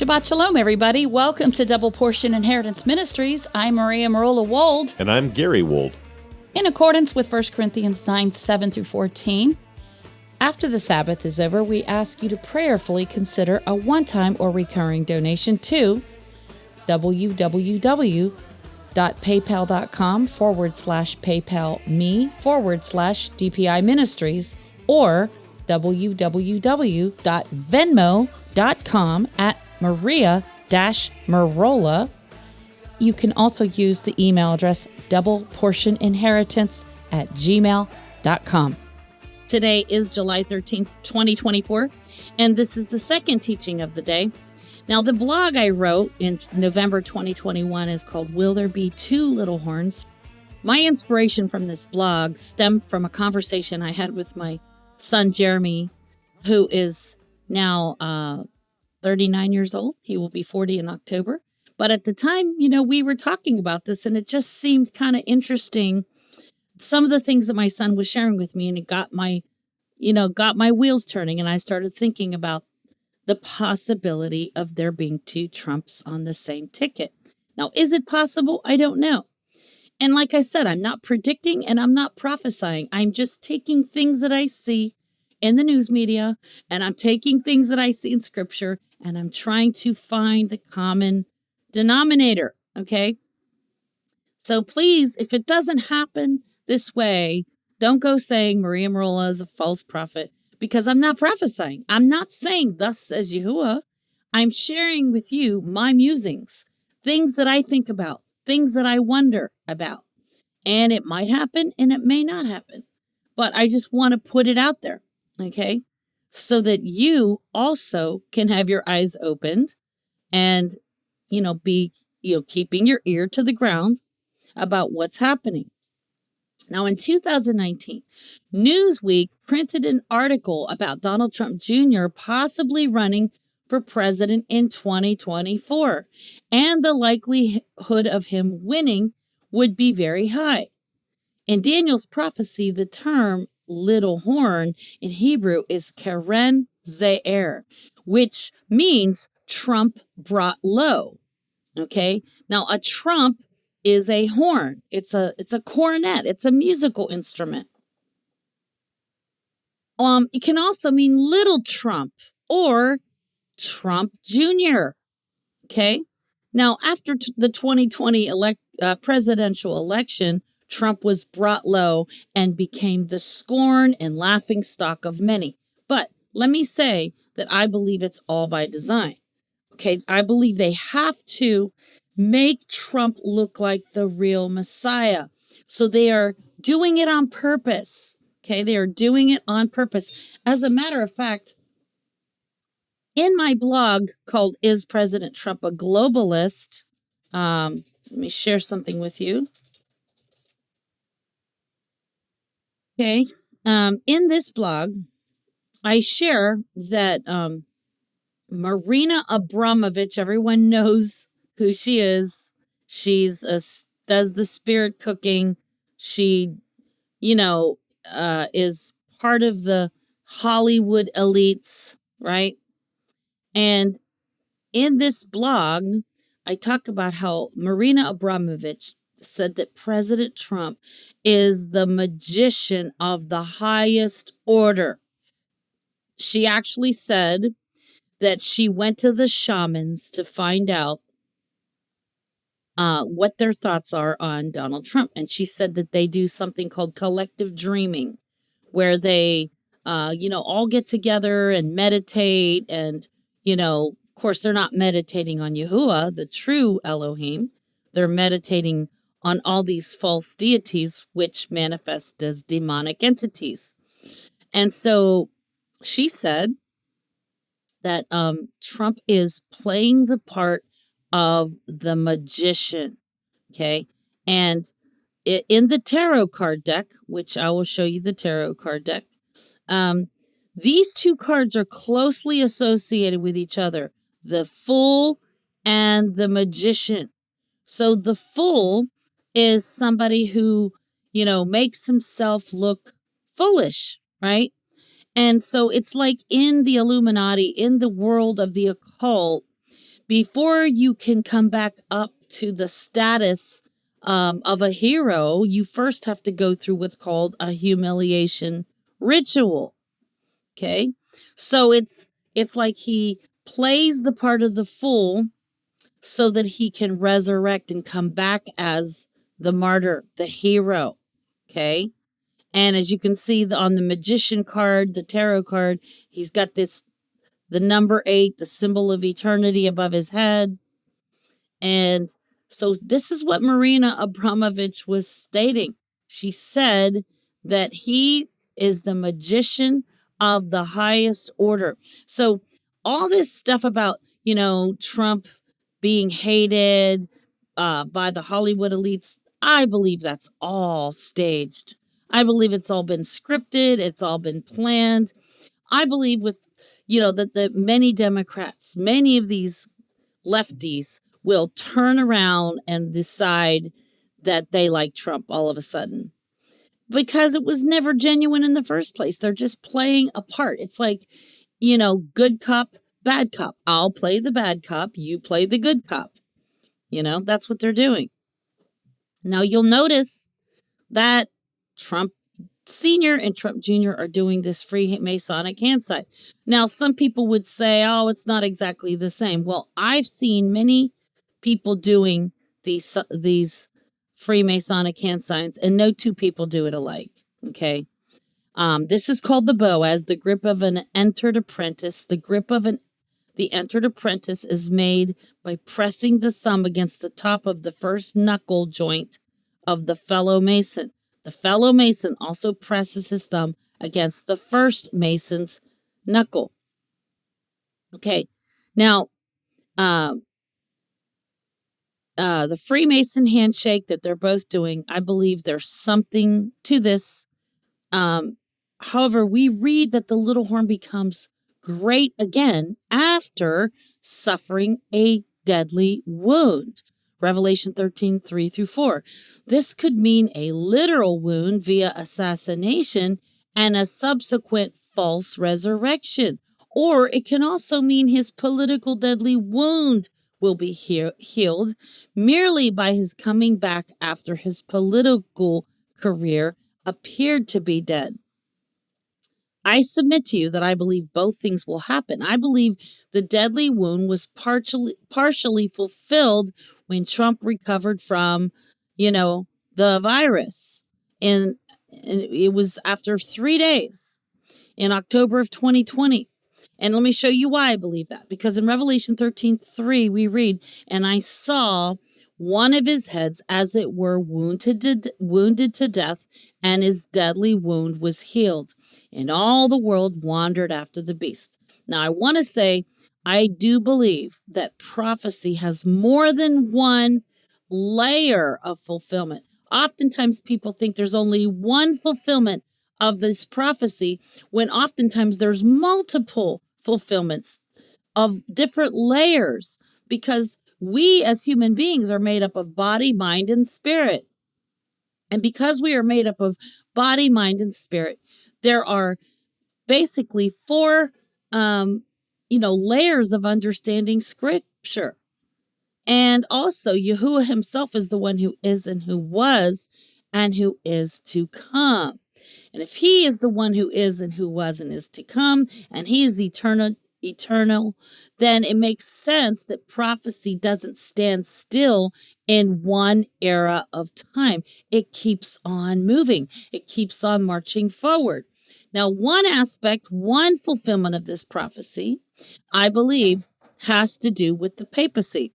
Shabbat Shalom, everybody. Welcome to Double Portion Inheritance Ministries. I'm Maria Marola Wold. And I'm Gary Wold. In accordance with 1 Corinthians 9, 7 through 14, after the Sabbath is over, we ask you to prayerfully consider a one-time or recurring donation to www.paypal.com/PayPalMe/DPI Ministries or www.venmo.com/Maria-Marola. You can also use the email address doubleportioninheritance@gmail.com. Today is July 13th, 2024, and this is the second teaching of the day. Now, the blog I wrote in November 2021 is called Will There Be Two Little Horns? My inspiration from this blog stemmed from a conversation I had with my son, Jeremy, who is now 39 years old. He will be 40 in October. But at the time, we were talking about this, and it just seemed kind of interesting. Some of the things that my son was sharing with me, and it got my wheels turning. And I started thinking about the possibility of there being two Trumps on the same ticket. Now, is it possible? I don't know. And like I said, I'm not predicting and I'm not prophesying. I'm just taking things that I see in the news media, and I'm taking things that I see in scripture, and I'm trying to find the common denominator. Okay. So please, if it doesn't happen this way, don't go saying Maria Marola is a false prophet, because I'm not prophesying. I'm not saying thus says Yahuwah. I'm sharing with you my musings, things that I think about, things that I wonder about. And it might happen and it may not happen. But I just want to put it out there, okay? So that you also can have your eyes opened and, be, keeping your ear to the ground about what's happening. Now, in 2019, Newsweek printed an article about Donald Trump Jr. possibly running for president in 2024, and the likelihood of him winning would be very high. In Daniel's prophecy, the term little horn in Hebrew is keren ze'er, which means Trump brought low. Okay, now a trump is a horn. It's a cornet. It's a musical instrument. It can also mean little Trump or Trump Jr. Okay. Now, after the 2020 presidential election, Trump was brought low and became the scorn and laughing stock of many. But let me say that I believe it's all by design. Okay. I believe they have to make Trump look like the real Messiah. So they are doing it on purpose. Okay, they are doing it on purpose. As a matter of fact, in my blog called Is President Trump a Globalist? Let me share something with you. Okay, in this blog, I share that Marina Abramovich, everyone knows who she is. She's does the spirit cooking. She, is part of the Hollywood elites, right? And in this blog, I talk about how Marina Abramovich said that President Trump is the magician of the highest order. She actually said that she went to the shamans to find out what their thoughts are on Donald Trump. And she said that they do something called collective dreaming, where they, all get together and meditate. And, of course, they're not meditating on Yahuwah, the true Elohim. They're meditating on all these false deities, which manifest as demonic entities. And so she said that Trump is playing the part of the magician, okay? And in the tarot card deck, which I will show you the tarot card deck, these two cards are closely associated with each other, the Fool and the Magician. So the Fool is somebody who, makes himself look foolish, right? And so it's like in the Illuminati, in the world of the occult, Before you can come back up to the status of a hero, you first have to go through what's called a humiliation ritual. Okay, so it's like he plays the part of the fool so that he can resurrect and come back as the martyr, the hero. Okay, and as you can see on the magician card, the tarot card, he's got the number 8, the symbol of eternity above his head. And so this is what Marina Abramovich was stating. She said that he is the magician of the highest order. So all this stuff about, Trump being hated by the Hollywood elites, I believe that's all staged. I believe it's all been scripted. It's all been planned. I believe that the many Democrats, many of these lefties will turn around and decide that they like Trump all of a sudden because it was never genuine in the first place. They're just playing a part. It's like, good cop, bad cop. I'll play the bad cop. You play the good cop. That's what they're doing. Now you'll notice that Trump Senior and Trump Jr. are doing this Freemasonic hand sign. Now, some people would say, oh, it's not exactly the same. Well, I've seen many people doing these Freemasonic hand signs, and no two people do it alike. Okay. This is called the Boaz, the grip of an entered apprentice. The grip of the entered apprentice is made by pressing the thumb against the top of the first knuckle joint of the fellow Mason. The fellow Mason also presses his thumb against the first Mason's knuckle. Okay, now, the Freemason handshake that they're both doing, I believe there's something to this. However, we read that the little horn becomes great again after suffering a deadly wound. Revelation 13, 3-4. This could mean a literal wound via assassination and a subsequent false resurrection. Or it can also mean his political deadly wound will be healed merely by his coming back after his political career appeared to be dead. I submit to you that I believe both things will happen. I believe the deadly wound was partially fulfilled when Trump recovered from, the virus. And it was after 3 days in October of 2020. And let me show you why I believe that. Because in Revelation 13:3, we read, and I saw one of his heads, as it were, wounded to death, and his deadly wound was healed. And all the world wandered after the beast. Now, I want to say, I do believe that prophecy has more than one layer of fulfillment. Oftentimes, people think there's only one fulfillment of this prophecy, when oftentimes there's multiple fulfillments of different layers, because we as human beings are made up of body, mind, and spirit. And because we are made up of body, mind, and spirit, there are basically 4, layers of understanding scripture. And also, Yahuwah himself is the one who is and who was and who is to come. And if he is the one who is and who was and is to come, and he is eternal, then it makes sense that prophecy doesn't stand still in one era of time. It keeps on moving. It keeps on marching forward. Now, one aspect, one fulfillment of this prophecy, I believe, has to do with the papacy.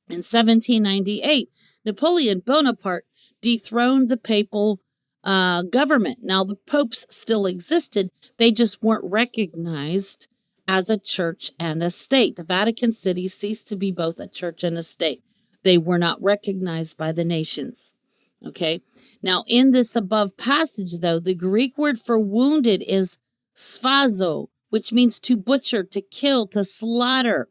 In 1798, Napoleon Bonaparte dethroned the papal government. Now, the popes still existed. They just weren't recognized as a church and a state. The Vatican City ceased to be both a church and a state. They were not recognized by the nations. Okay. Now, in this above passage, though, the Greek word for wounded is sphazo, which means to butcher, to kill, to slaughter.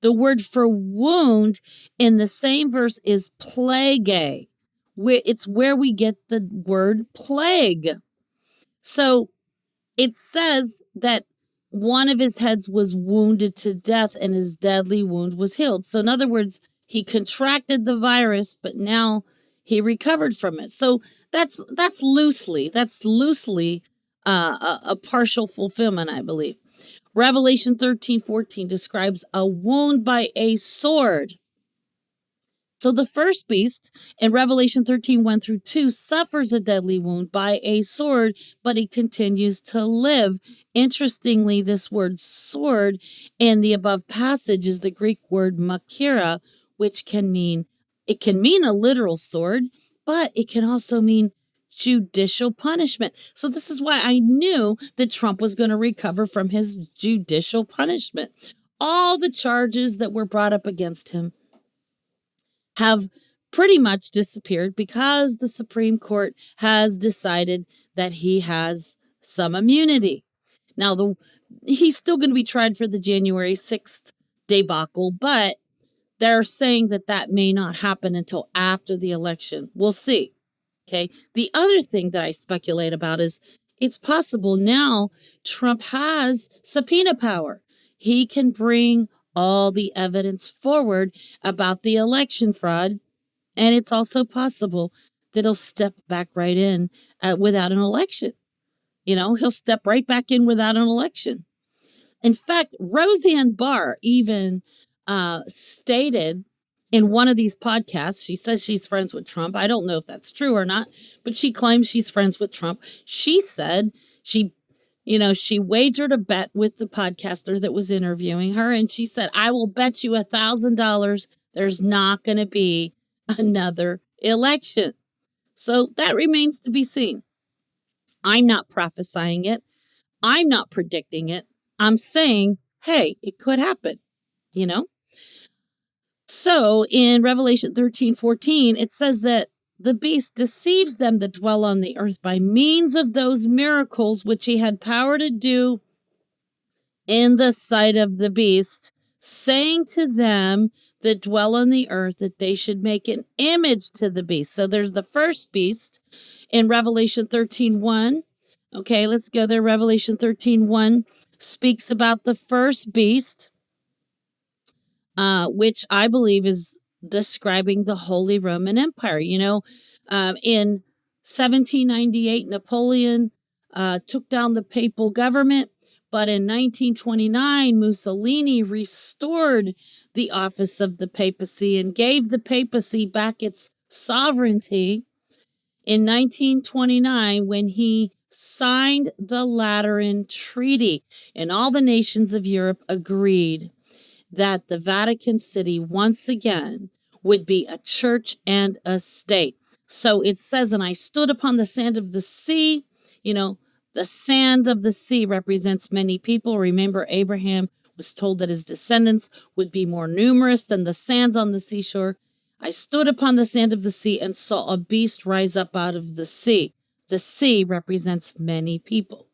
The word for wound in the same verse is plague. It's where we get the word plague. So it says that one of his heads was wounded to death and his deadly wound was healed. So in other words, he contracted the virus, but now he recovered from it. So that's loosely a partial fulfillment, I believe. Revelation 13:14 describes a wound by a sword. So the first beast in Revelation 13:1-2 suffers a deadly wound by a sword, but he continues to live. Interestingly, this word sword in the above passage is the Greek word makira, which can mean a literal sword, but it can also mean judicial punishment. So this is why I knew that Trump was going to recover from his judicial punishment. All the charges that were brought up against him have pretty much disappeared because the Supreme Court has decided that he has some immunity. Now, he's still going to be tried for the January 6th debacle, but they're saying that may not happen until after the election. We'll see. Okay. The other thing that I speculate about is it's possible now Trump has subpoena power. He can bring all the evidence forward about the election fraud. And it's also possible that he'll step back right in without an election. He'll step right back in without an election. In fact, Roseanne Barr even stated in one of these podcasts, she says she's friends with Trump. I don't know if that's true or not, but she claims she's friends with Trump. She said she wagered a bet with the podcaster that was interviewing her. And she said, I will bet you $1,000 there's not going to be another election. So that remains to be seen. I'm not prophesying it. I'm not predicting it. I'm saying, hey, it could happen, So in Revelation 13:14, it says that the beast deceives them that dwell on the earth by means of those miracles which he had power to do in the sight of the beast, saying to them that dwell on the earth that they should make an image to the beast. So there's the first beast in Revelation 13:1. Okay, let's go there. Revelation 13:1 speaks about the first beast, which I believe is describing the Holy Roman Empire. In 1798, Napoleon took down the papal government, but in 1929, Mussolini restored the office of the papacy and gave the papacy back its sovereignty in 1929 when he signed the Lateran Treaty, and all the nations of Europe agreed that the Vatican City once again would be a church and a state. So it says, and I stood upon the sand of the sea. The sand of the sea represents many people. Remember, Abraham was told that his descendants would be more numerous than the sands on the seashore. I stood upon the sand of the sea and saw a beast rise up out of the sea. The sea represents many people,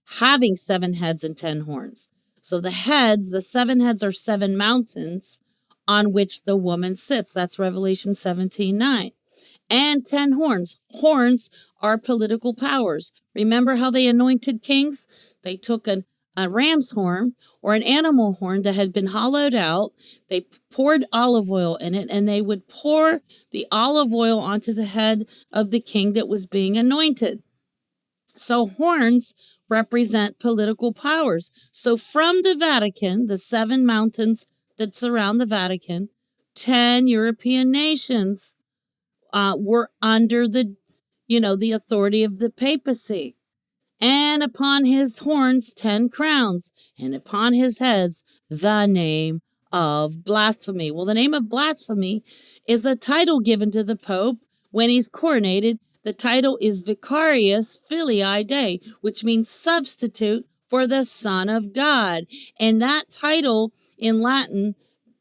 having 7 heads and 10 horns. So the 7 heads are 7 mountains on which the woman sits. That's Revelation 17:9. And 10 horns. Horns are political powers. Remember how they anointed kings? They took a ram's horn or an animal horn that had been hollowed out. They poured olive oil in it, and they would pour the olive oil onto the head of the king that was being anointed. So horns represent political powers. So from the Vatican, the 7 mountains that surround the Vatican, 10 European nations were under the authority of the papacy. And upon his horns 10 crowns, and upon his heads the name of blasphemy. Well, the name of blasphemy is a title given to the Pope when he's coronated. The title is Vicarius Filii Dei, which means substitute for the Son of God. And that title in Latin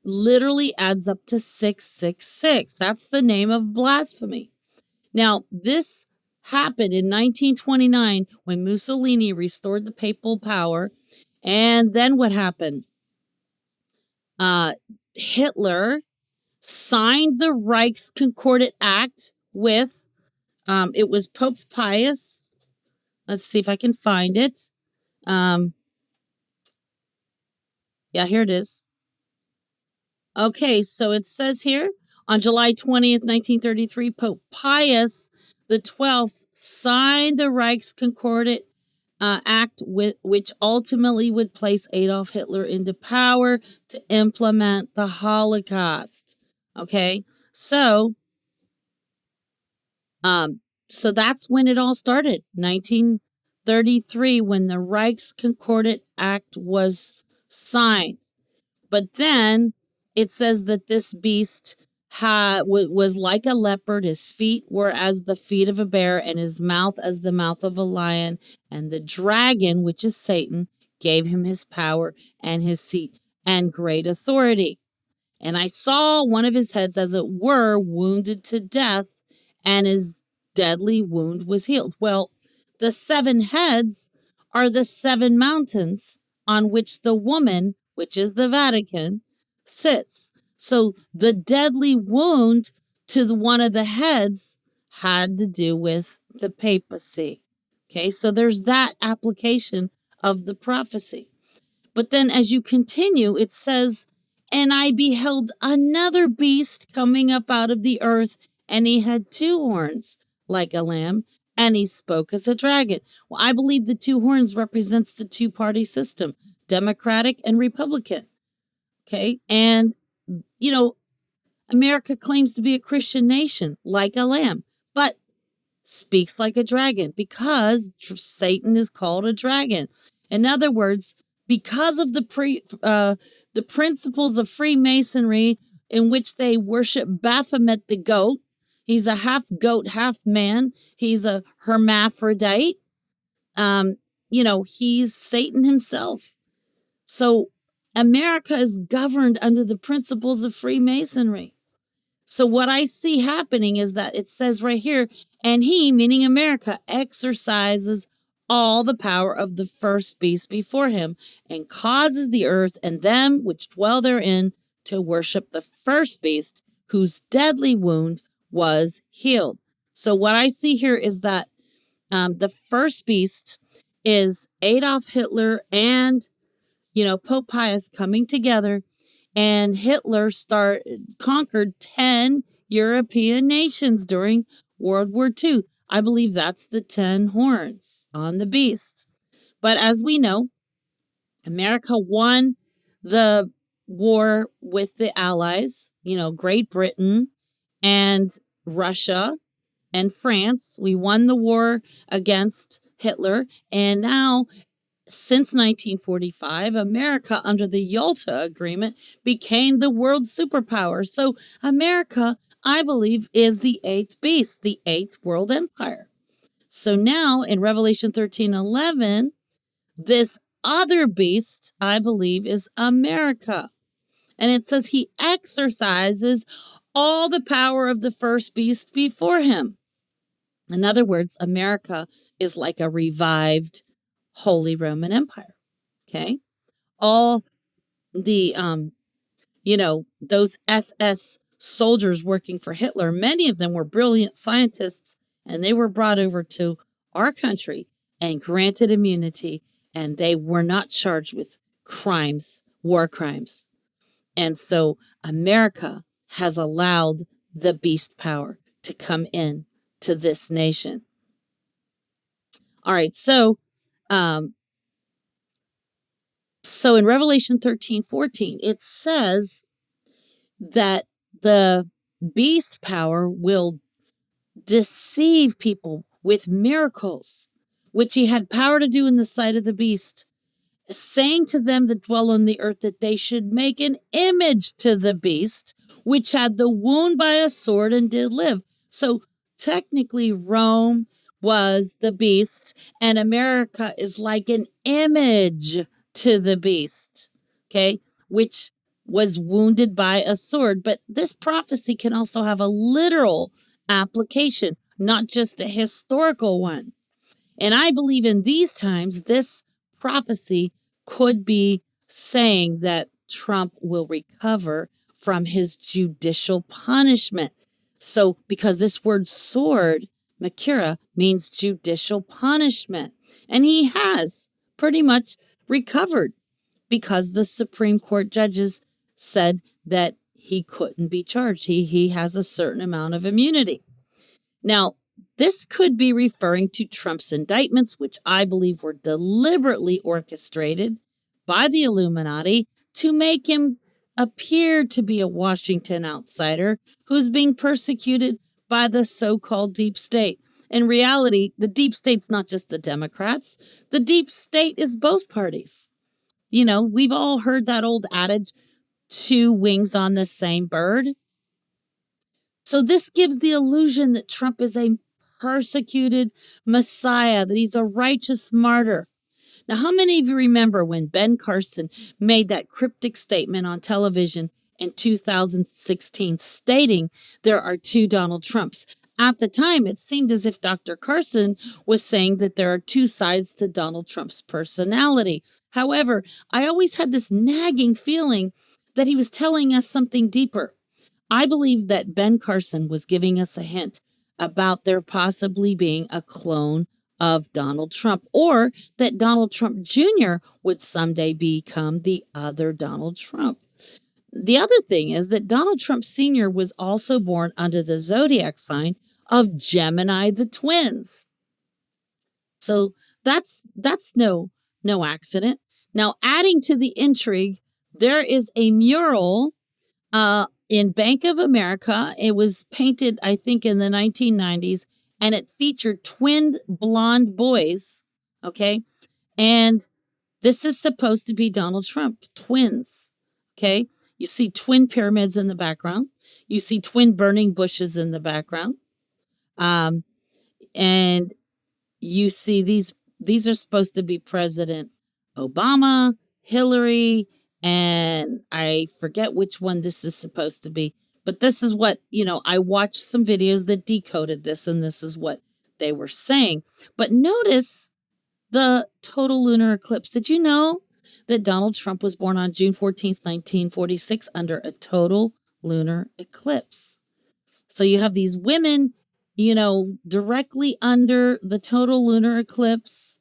literally adds up to 666. That's the name of blasphemy. Now, this happened in 1929 when Mussolini restored the papal power. And then what happened? Hitler signed the Reich's Concordat Act with, it was Pope Pius. Let's see if I can find it. Yeah, here it is. Okay, so it says here on July 20th, 1933, Pope Pius the 12th signed the Reich's Concordat Act, which ultimately would place Adolf Hitler into power to implement the Holocaust. Okay, so um, so that's when it all started, 1933, when the Reich's Concordat Act was signed. But then it says that this beast was like a leopard. His feet were as the feet of a bear, and his mouth as the mouth of a lion. And the dragon, which is Satan, gave him his power and his seat and great authority. And I saw one of his heads, as it were, wounded to death, and his deadly wound was healed. Well, the seven heads are the seven mountains on which the woman, which is the Vatican, sits. So the deadly wound to one of the heads had to do with the papacy. Okay, so there's that application of the prophecy. But then as you continue, it says, and I beheld another beast coming up out of the earth, and he had two horns like a lamb, and he spoke as a dragon. Well, I believe the two horns represents the two-party system, Democratic and Republican. Okay, and, you know, America claims to be a Christian nation, like a lamb, but speaks like a dragon because Satan is called a dragon. In other words, because of the principles of Freemasonry, in which they worship Baphomet the goat. He's a half goat, half man. He's a hermaphrodite. He's Satan himself. So America is governed under the principles of Freemasonry. So what I see happening is that it says right here, and he, meaning America, exercises all the power of the first beast before him, and causes the earth and them which dwell therein to worship the first beast, whose deadly wound was healed. So what I see here is that the first beast is Adolf Hitler and, Pope Pius coming together, and Hitler conquered 10 European nations during World War II. I believe that's the 10 horns on the beast. But as we know, America won the war with the Allies, Great Britain and Russia and France. We won the war against Hitler, and now since 1945, America, under the Yalta Agreement, became the world superpower. So America, I believe, is the eighth beast, the eighth world empire. So now in Revelation 13:11, this other beast, I believe, is America. And it says he exercises all the power of the first beast before him. In other words, America is like a revived Holy Roman Empire. Okay. All the, those SS soldiers working for Hitler, many of them were brilliant scientists, and they were brought over to our country and granted immunity, and they were not charged with crimes, war crimes. And so America has allowed the beast power to come in to this nation. All right. So in Revelation 13:14, it says that the beast power will deceive people with miracles, which he had power to do in the sight of the beast, saying to them that dwell on the earth that they should make an image to the beast, which had the wound by a sword and did live. So technically, Rome was the beast, and America is like an image to the beast, okay, which was wounded by a sword. But this prophecy can also have a literal application, not just a historical one. And I believe in these times, this prophecy could be saying that Trump will recover from his judicial punishment. So, because this word sword, Makira, means judicial punishment. And he has pretty much recovered. because the Supreme Court judges said that he couldn't be charged. He has a certain amount of immunity. Now, this could be referring to Trump's indictments, which I believe were deliberately orchestrated by the Illuminati to make him appear to be a Washington outsider who's being persecuted by the so-called deep state. In reality, the deep state's not just the Democrats. The deep state is both parties. You know, we've all heard that old adage, two wings on the same bird. So this gives the illusion that Trump is a persecuted Messiah, that he's a righteous martyr. Now, how many of you remember when Ben Carson made that cryptic statement on television in 2016 stating there are two Donald Trumps? At the time, it seemed as if Dr. Carson was saying that there are two sides to Donald Trump's personality. However, I always had this nagging feeling that he was telling us something deeper. I believe that Ben Carson was giving us a hint about there possibly being a clone of Donald Trump, or that Donald Trump Jr. would someday become the other Donald Trump. The other thing is that Donald Trump Sr. was also born under the zodiac sign of Gemini the twins. So that's no accident. Now, adding to the intrigue, there is a mural in Bank of America. It was painted, I think, in the 1990s, and it featured twin blonde boys, okay? And this is supposed to be Donald Trump, twins, okay? You see twin pyramids in the background. You see twin burning bushes in the background. And you see these are supposed to be President Obama, Hillary, and I forget which one this is supposed to be. But this is what, I watched some videos that decoded this, and this is what they were saying. But notice the total lunar eclipse. Did you know that Donald Trump was born on June 14th, 1946, under a total lunar eclipse? So you have these women, directly under the total lunar eclipse.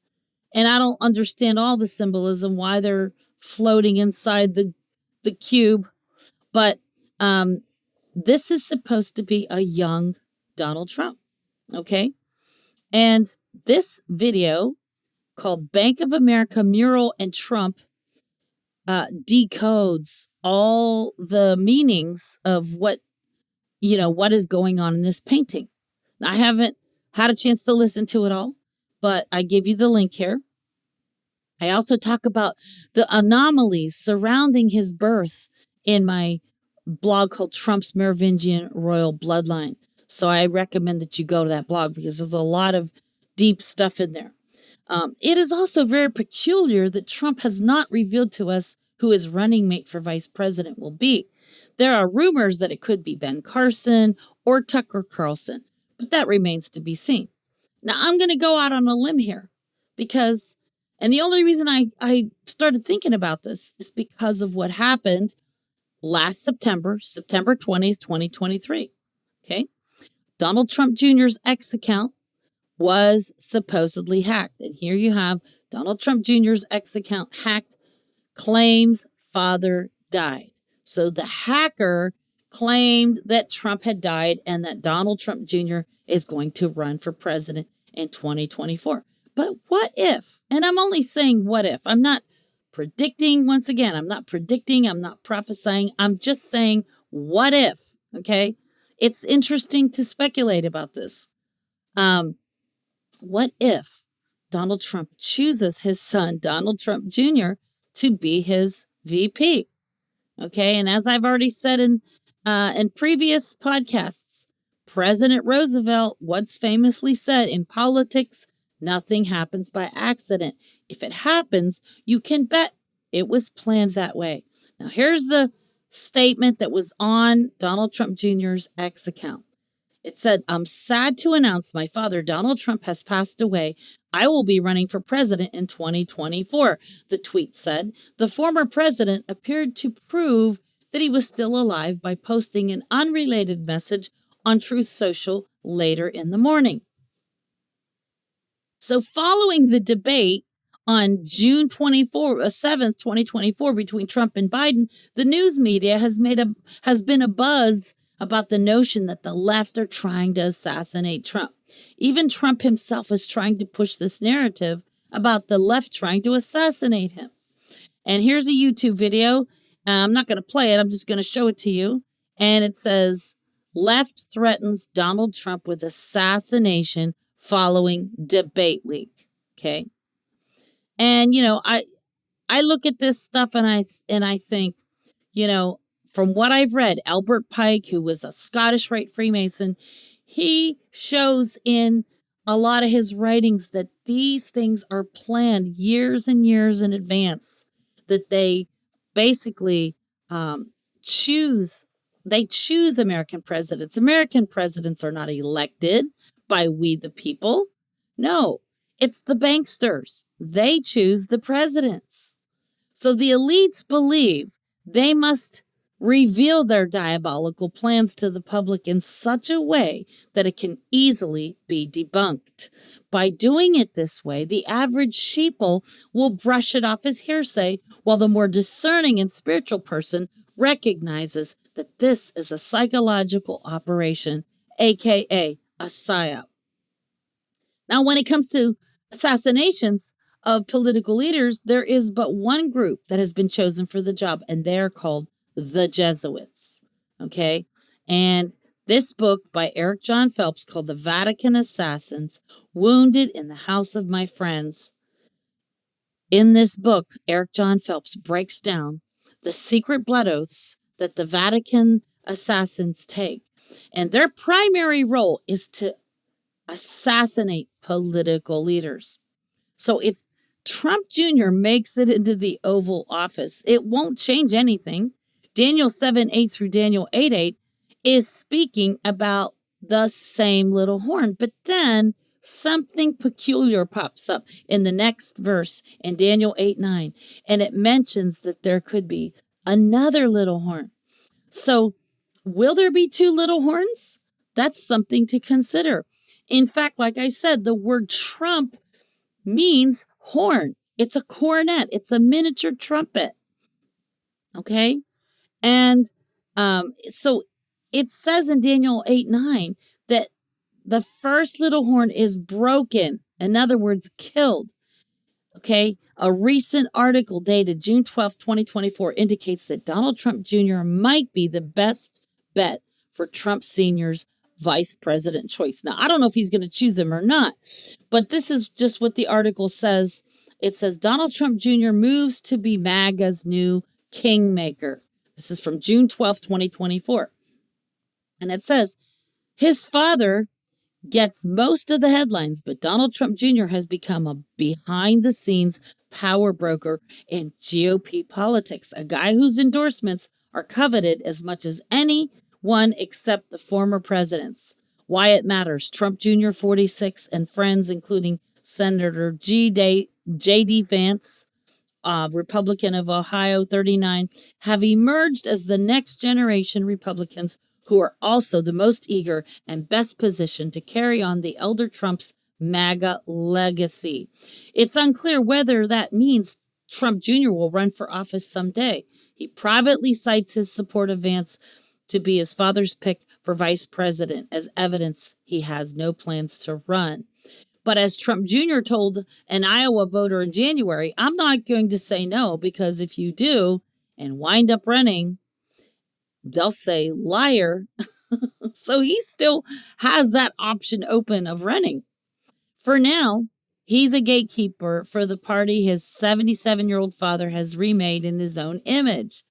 And I don't understand all the symbolism, why they're floating inside the cube. But this is supposed to be a young Donald Trump, okay? And this video called Bank of America Mural and Trump decodes all the meanings of what is going on in this painting. I haven't had a chance to listen to it all, but I give you the link here. I also talk about the anomalies surrounding his birth in my blog called Trump's Merovingian Royal Bloodline. So I recommend that you go to that blog because there's a lot of deep stuff in there. It is also very peculiar that Trump has not revealed to us who his running mate for vice president will be. There are rumors that it could be Ben Carson or Tucker Carlson, but that remains to be seen. Now, I'm going to go out on a limb here because, and the only reason I started thinking about this is because of what happened last September 20th, 2023. Okay. Donald Trump Jr.'s X account was supposedly hacked. And here you have Donald Trump Jr.'s X account hacked, claims father died. So the hacker claimed that Trump had died and that Donald Trump Jr. is going to run for president in 2024. But what if? And I'm only saying what if. I'm not predicting, once again, I'm not predicting, I'm not prophesying. I'm just saying what if, okay? It's interesting to speculate about this. What if Donald Trump chooses his son, Donald Trump Jr., to be his VP? Okay, and as I've already said in previous podcasts, President Roosevelt once famously said, in politics, nothing happens by accident. If it happens, you can bet it was planned that way. Now, here's the statement that was on Donald Trump Jr.'s X account. It said, "I'm sad to announce my father, Donald Trump, has passed away. I will be running for president in 2024, the tweet said. The former president appeared to prove that he was still alive by posting an unrelated message on Truth Social later in the morning. So following the debate On June 7th, 2024, between Trump and Biden, the news media has been abuzz about the notion that the left are trying to assassinate Trump. Even Trump himself is trying to push this narrative about the left trying to assassinate him. And here's a YouTube video. I'm not going to play it. I'm just going to show it to you. And it says, left threatens Donald Trump with assassination following debate week. Okay. And, I look at this stuff and I think, from what I've read, Albert Pike, who was a Scottish Rite Freemason, he shows in a lot of his writings that these things are planned years and years in advance, that they basically choose American presidents. American presidents are not elected by we the people. No, it's the banksters. They choose the presidents. So the elites believe they must reveal their diabolical plans to the public in such a way that it can easily be debunked. By doing it this way, the average sheeple will brush it off as hearsay, while the more discerning and spiritual person recognizes that this is a psychological operation, aka a psyop. Now, when it comes to assassinations of political leaders, there is but one group that has been chosen for the job, and they are called the Jesuits. Okay. And this book by Eric John Phelps, called The Vatican Assassins, Wounded in the House of My Friends. In this book, Eric John Phelps breaks down the secret blood oaths that the Vatican assassins take. And their primary role is to assassinate political leaders. So if Trump Jr. makes it into the Oval Office, it won't change anything. Daniel 7:8 through Daniel 8:8 is speaking about the same little horn. But then something peculiar pops up in the next verse in Daniel 8:9, and it mentions that there could be another little horn. So will there be two little horns? That's something to consider. In fact, like I said, the word Trump means horn. It's a cornet. It's a miniature trumpet. Okay? And so it says in Daniel 8:9 that the first little horn is broken. In other words, killed. Okay? A recent article dated June 12th, 2024 indicates that Donald Trump Jr. might be the best bet for Trump Sr.'s vice president choice. Now, I don't know if he's going to choose him or not, but this is just what the article says. It says Donald Trump Jr. moves to be MAGA's new kingmaker. This is from June 12th, 2024. And it says his father gets most of the headlines, but Donald Trump Jr. has become a behind-the-scenes power broker in GOP politics, a guy whose endorsements are coveted as much as anyone except the former presidents. Why it matters. Trump Jr., 46, and friends, including Senator J.D. Vance, Republican of Ohio, 39, have emerged as the next generation Republicans who are also the most eager and best positioned to carry on the elder Trump's MAGA legacy. It's unclear whether that means Trump Jr. will run for office someday. He privately cites his support of Vance to be his father's pick for vice president as evidence he has no plans to run. But as Trump Jr. told an Iowa voter in January, I'm not going to say no, because if you do and wind up running, they'll say liar. So he still has that option open of running. For now, he's a gatekeeper for the party his 77-year-old father has remade in his own image.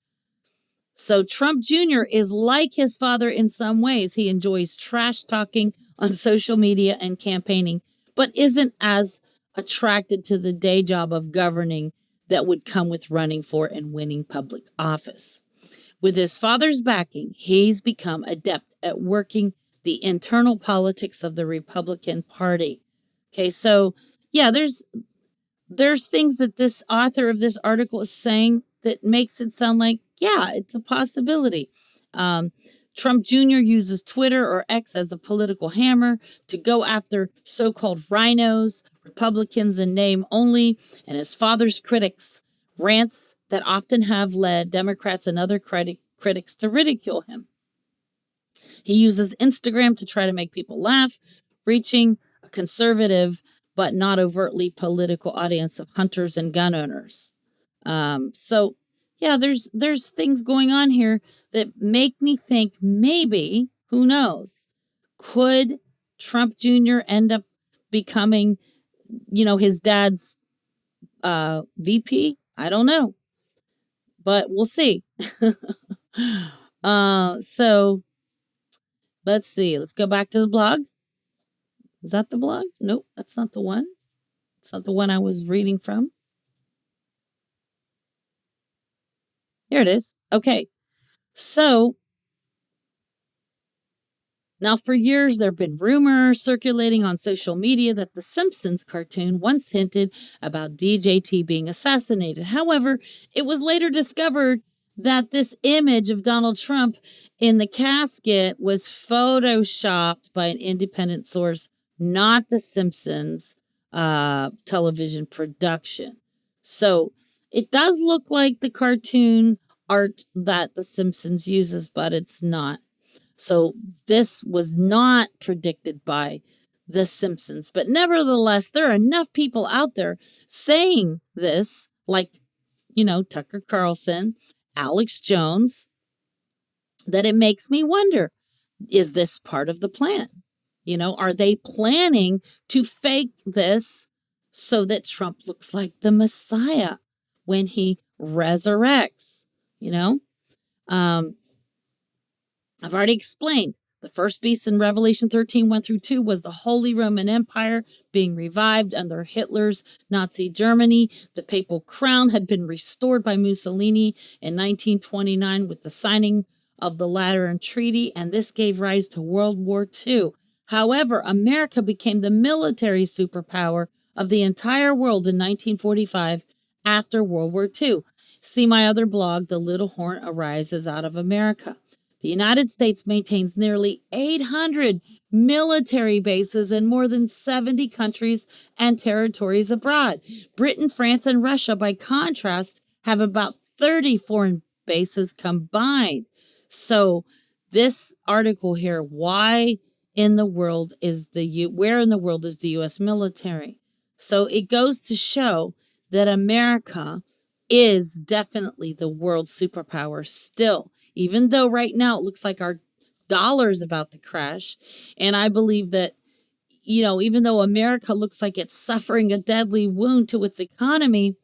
So Trump Jr. is like his father in some ways. He enjoys trash talking on social media and campaigning, but isn't as attracted to the day job of governing that would come with running for and winning public office. With his father's backing, he's become adept at working the internal politics of the Republican Party. Okay, so yeah, there's things that this author of this article is saying that makes it sound like, yeah, it's a possibility. Trump Jr. uses Twitter or X as a political hammer to go after so-called rhinos, Republicans in name only, and his father's critics, rants that often have led Democrats and other critics to ridicule him. He uses Instagram to try to make people laugh, reaching a conservative but not overtly political audience of hunters and gun owners. So yeah, there's things going on here that make me think maybe, who knows, could Trump Jr. end up becoming, his dad's VP? I don't know, but we'll see. So let's see. Let's go back to the blog. Is that the blog? Nope, that's not the one. It's not the one I was reading from. Here it is. Okay. So now for years, there have been rumors circulating on social media that the Simpsons cartoon once hinted about DJT being assassinated. However, it was later discovered that this image of Donald Trump in the casket was photoshopped by an independent source, not the Simpsons television production. So it does look like the cartoon art that the Simpsons uses, but it's not. So this was not predicted by the Simpsons. But nevertheless, there are enough people out there saying this, like, Tucker Carlson, Alex Jones, that it makes me wonder, is this part of the plan? Are they planning to fake this so that Trump looks like the Messiah when he resurrects? I've already explained. The first beast in Revelation 13, 1-2 was the Holy Roman Empire being revived under Hitler's Nazi Germany. The papal crown had been restored by Mussolini in 1929 with the signing of the Lateran Treaty, and this gave rise to World War II. However, America became the military superpower of the entire world in 1945 after World War II. See my other blog, The Little Horn Arises Out of America. The United States maintains nearly 800 military bases in more than 70 countries and territories abroad. Britain, France, and Russia, by contrast, have about 30 foreign bases combined. So this article here, where in the world is the U.S. military? So it goes to show that America is definitely the world superpower still. Even though right now it looks like our dollar is about to crash. And I believe that, even though America looks like it's suffering a deadly wound to its economy,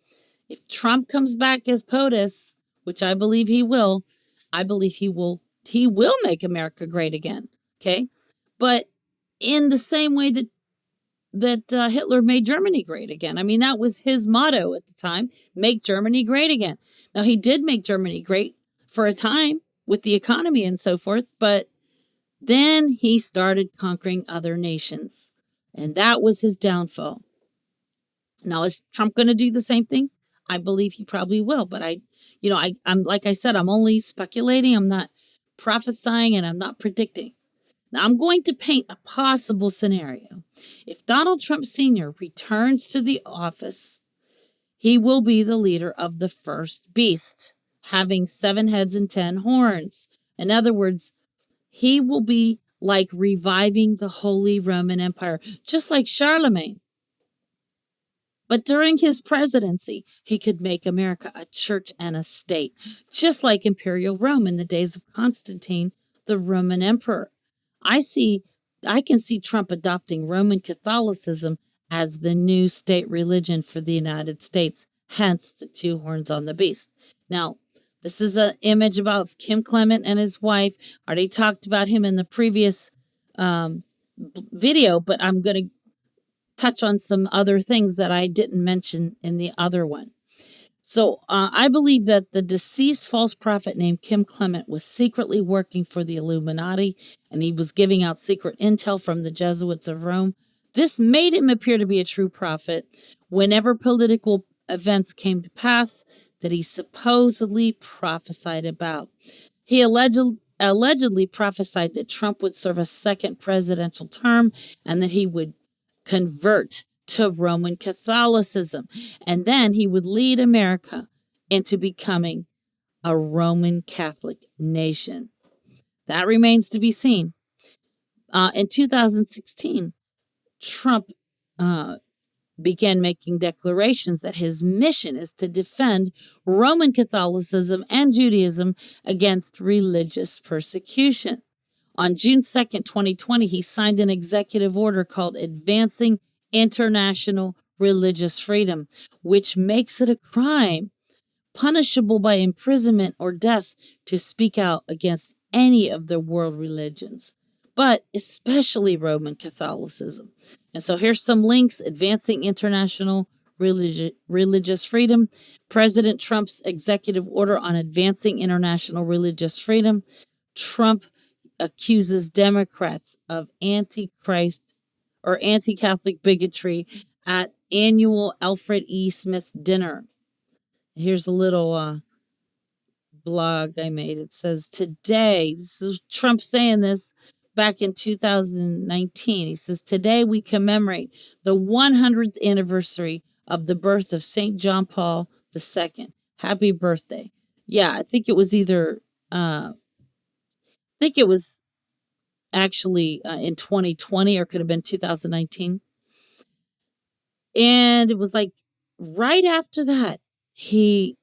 if Trump comes back as POTUS, which I believe he will, he will make America great again. Okay. But in the same way that Hitler made Germany great again. I mean, that was his motto at the time, make Germany great again. Now, he did make Germany great for a time with the economy and so forth, but then he started conquering other nations, and that was his downfall. Now, is Trump going to do the same thing? I believe he probably will, but I'm like I said, I'm only speculating. I'm not prophesying, and I'm not predicting. Now, I'm going to paint a possible scenario. If Donald Trump Sr. returns to the office, he will be the leader of the first beast, having 7 heads and 10 horns. In other words, he will be like reviving the Holy Roman Empire, just like Charlemagne. But during his presidency, he could make America a church and a state, just like Imperial Rome in the days of Constantine, the Roman emperor. I can see Trump adopting Roman Catholicism as the new state religion for the United States, hence the 2 horns on the beast. Now, this is an image about Kim Clement and his wife. I already talked about him in the previous video, but I'm going to touch on some other things that I didn't mention in the other one. So I believe that the deceased false prophet named Kim Clement was secretly working for the Illuminati, and he was giving out secret intel from the Jesuits of Rome. This made him appear to be a true prophet whenever political events came to pass that he supposedly prophesied about. He allegedly prophesied that Trump would serve a second presidential term and that he would convert to Roman Catholicism. And then he would lead America into becoming a Roman Catholic nation. That remains to be seen. In 2016, Trump began making declarations that his mission is to defend Roman Catholicism and Judaism against religious persecution. On June 2nd, 2020, he signed an executive order called Advancing International Religious Freedom, which makes it a crime punishable by imprisonment or death to speak out against any of the world religions, but especially Roman Catholicism. And so here's some links: Advancing International Religious Freedom, President Trump's executive order on advancing international religious freedom. Trump accuses Democrats of Antichrist or anti-Catholic bigotry at annual Alfred E. Smith dinner. Here's a little blog I made. It says, today, this is Trump saying this back in 2019. He says, today we commemorate the 100th anniversary of the birth of St. John Paul II. Happy birthday. Yeah, I think it was actually in 2020, or could have been 2019. And it was like right after that, he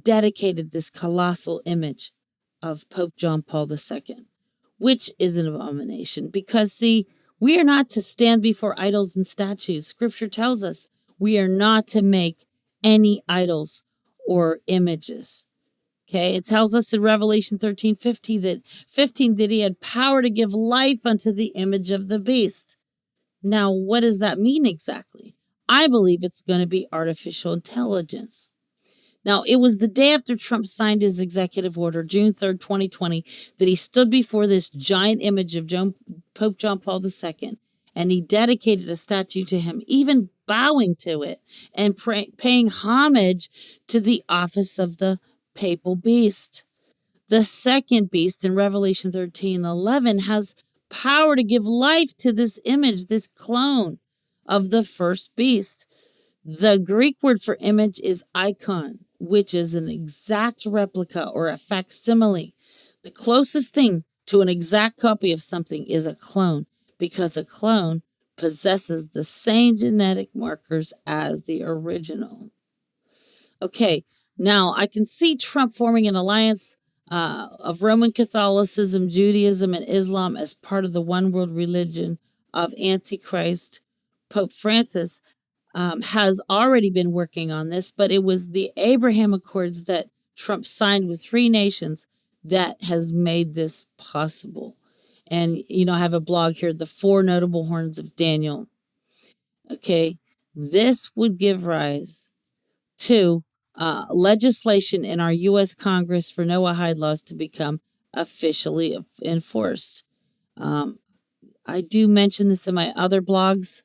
dedicated this colossal image of Pope John Paul II, which is an abomination because, see, we are not to stand before idols and statues. Scripture tells us we are not to make any idols or images. Okay, it tells us in Revelation 13:15 that he had power to give life unto the image of the beast. Now, what does that mean exactly? I believe it's going to be artificial intelligence. Now, it was the day after Trump signed his executive order, June 3rd, 2020, that he stood before this giant image of Pope John Paul II, and he dedicated a statue to him, even bowing to it and paying homage to the office of the papal beast. The second beast in Revelation 13:11 has power to give life to this image, this clone of the first beast. The Greek word for image is icon, which is an exact replica or a facsimile. The closest thing to an exact copy of something is a clone, because a clone possesses the same genetic markers as the original. Okay, now I can see Trump forming an alliance of Roman Catholicism, Judaism, and Islam as part of the one world religion of Antichrist. Pope Francis has already been working on this, but it was the Abraham Accords that Trump signed with 3 nations that has made this possible. And, I have a blog here, The 4 Notable Horns of Daniel. Okay, this would give rise to legislation in our U.S. Congress for Noahide laws to become officially enforced. I do mention this in my other blogs.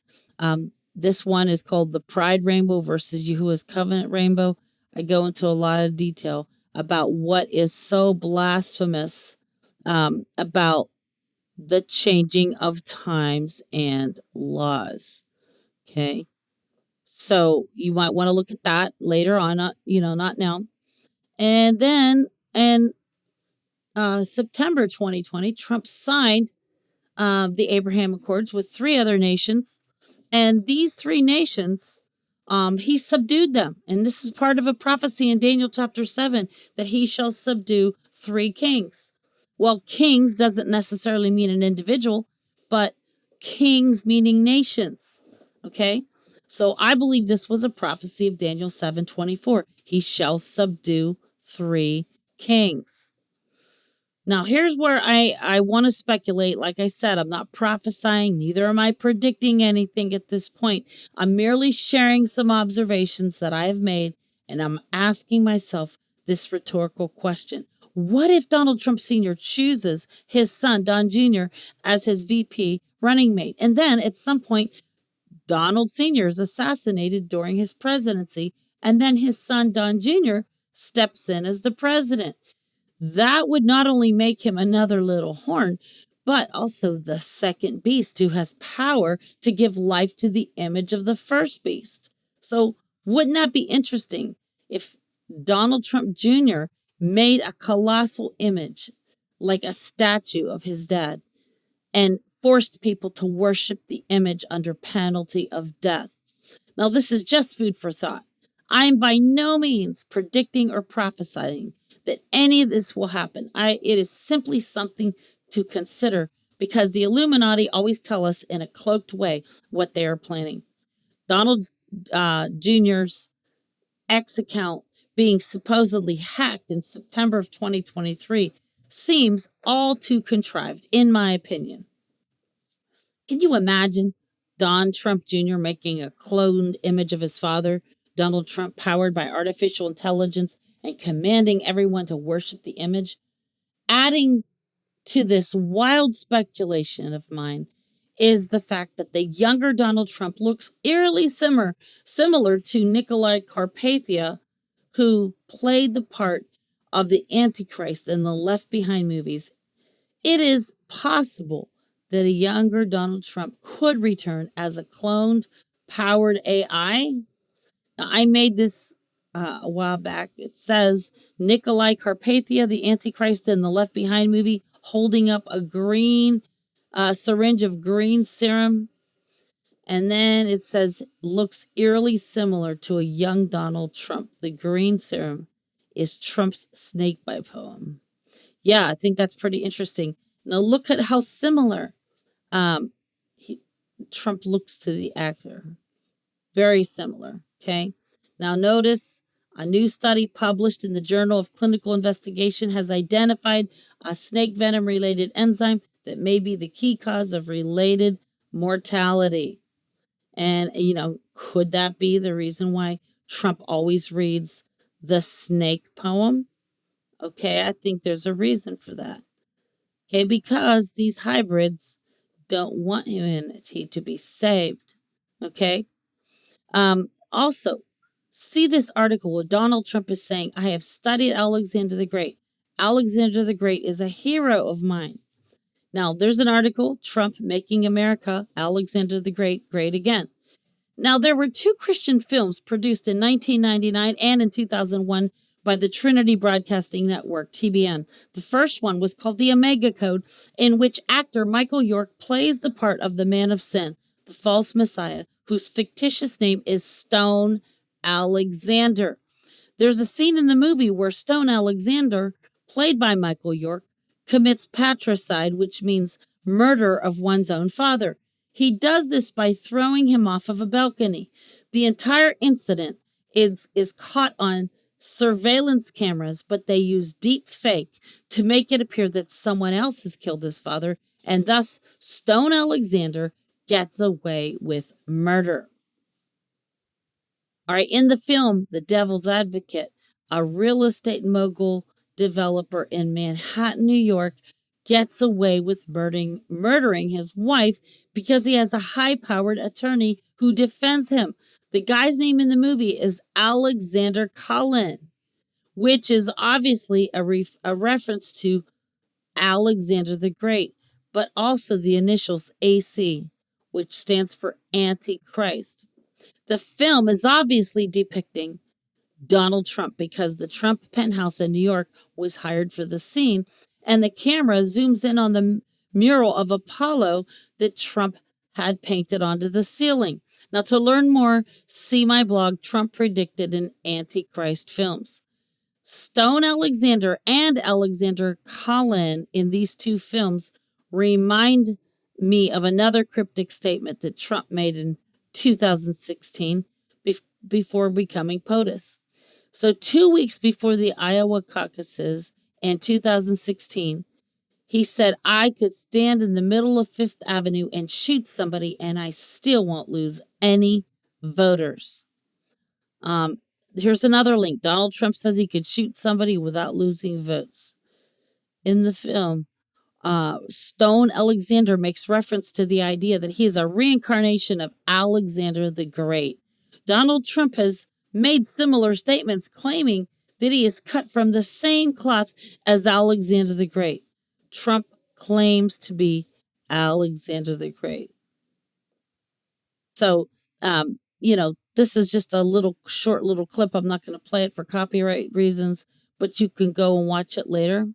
This one is called The Pride Rainbow versus Yahuwah's Covenant Rainbow. I go into a lot of detail about what is so blasphemous about the changing of times and laws. Okay. So you might want to look at that later on, not now. And then in September 2020, Trump signed the Abraham Accords with 3 other nations. And these 3 nations, he subdued them. And this is part of a prophecy in Daniel chapter 7 that he shall subdue 3 kings. Well, kings doesn't necessarily mean an individual, but kings meaning nations. Okay? So I believe this was a prophecy of Daniel 7:24. He shall subdue 3 kings. Now, here's where I want to speculate. Like I said, I'm not prophesying, neither am I predicting anything at this point. I'm merely sharing some observations that I have made, and I'm asking myself this rhetorical question. What if Donald Trump Sr. chooses his son, Don Jr., as his VP running mate? And then at some point, Donald Sr. is assassinated during his presidency, and then his son, Don Jr., steps in as the president. That would not only make him another little horn, but also the second beast who has power to give life to the image of the first beast. So wouldn't that be interesting if Donald Trump Jr. made a colossal image, like a statue of his dad, and forced people to worship the image under penalty of death? Now, this is just food for thought. I am by no means predicting or prophesying that any of this will happen. It is simply something to consider, because the Illuminati always tell us in a cloaked way what they are planning. Donald Jr.'s X account being supposedly hacked in September of 2023 seems all too contrived, in my opinion. Can you imagine Don Trump Jr. making a cloned image of his father, Donald Trump, powered by artificial intelligence, and commanding everyone to worship the image? Adding to this wild speculation of mine is the fact that the younger Donald Trump looks eerily similar to Nikolai Carpathia, who played the part of the Antichrist in the Left Behind movies. It is possible that a younger Donald Trump could return as a cloned, powered AI. Now, I made this a while back. It says Nikolai Carpathia, the Antichrist in the Left Behind movie, holding up a green syringe of green serum. And then it says, looks eerily similar to a young Donald Trump. The green serum is Trump's snakebite poem. Yeah, I think that's pretty interesting. Now look at how similar Trump looks to the actor. Very similar, okay? Now notice a new study published in the Journal of Clinical Investigation has identified a snake venom-related enzyme that may be the key cause of related mortality. And, could that be the reason why Trump always reads the snake poem? Okay, I think there's a reason for that. Okay, because these hybrids don't want humanity to be saved. Okay? Also, see this article where Donald Trump is saying, I have studied Alexander the Great. Alexander the Great is a hero of mine. Now, there's an article, Trump Making America, Alexander the Great, Great Again. Now, there were two Christian films produced in 1999 and in 2001 by the Trinity Broadcasting Network, TBN. The first one was called The Omega Code, in which actor Michael York plays the part of the man of sin, the false Messiah, whose fictitious name is Stone Alexander. There's a scene in the movie where Stone Alexander, played by Michael York, commits patricide, which means murder of one's own father. He does this by throwing him off of a balcony. The entire incident is caught on surveillance cameras, but they use deep fake to make it appear that someone else has killed his father, and thus Stone Alexander gets away with murder. All right, in the film, The Devil's Advocate, a real estate mogul developer in Manhattan, New York, gets away with murdering his wife because he has a high-powered attorney who defends him. The guy's name in the movie is Alexander Cullen, which is obviously a reference to Alexander the Great, but also the initials AC, which stands for Antichrist. The film is obviously depicting Donald Trump because the Trump penthouse in New York was hired for the scene, and the camera zooms in on the mural of Apollo that Trump had painted onto the ceiling. Now, to learn more, see my blog, Trump Predicted in Antichrist Films. Stone Alexander and Alexander Cullen in these two films remind me of another cryptic statement that Trump made in 2016 before becoming POTUS. So 2 weeks before the Iowa caucuses in 2016, he said, I could stand in the middle of Fifth Avenue and shoot somebody and I still won't lose any voters. Here's another link. Donald Trump says he could shoot somebody without losing votes. In the film, Stone Alexander makes reference to the idea that he is a reincarnation of Alexander the Great. Donald Trump has made similar statements claiming that he is cut from the same cloth as Alexander the Great. Trump claims to be Alexander the Great. So, this is just a short little clip. I'm not going to play it for copyright reasons, but you can go and watch it later.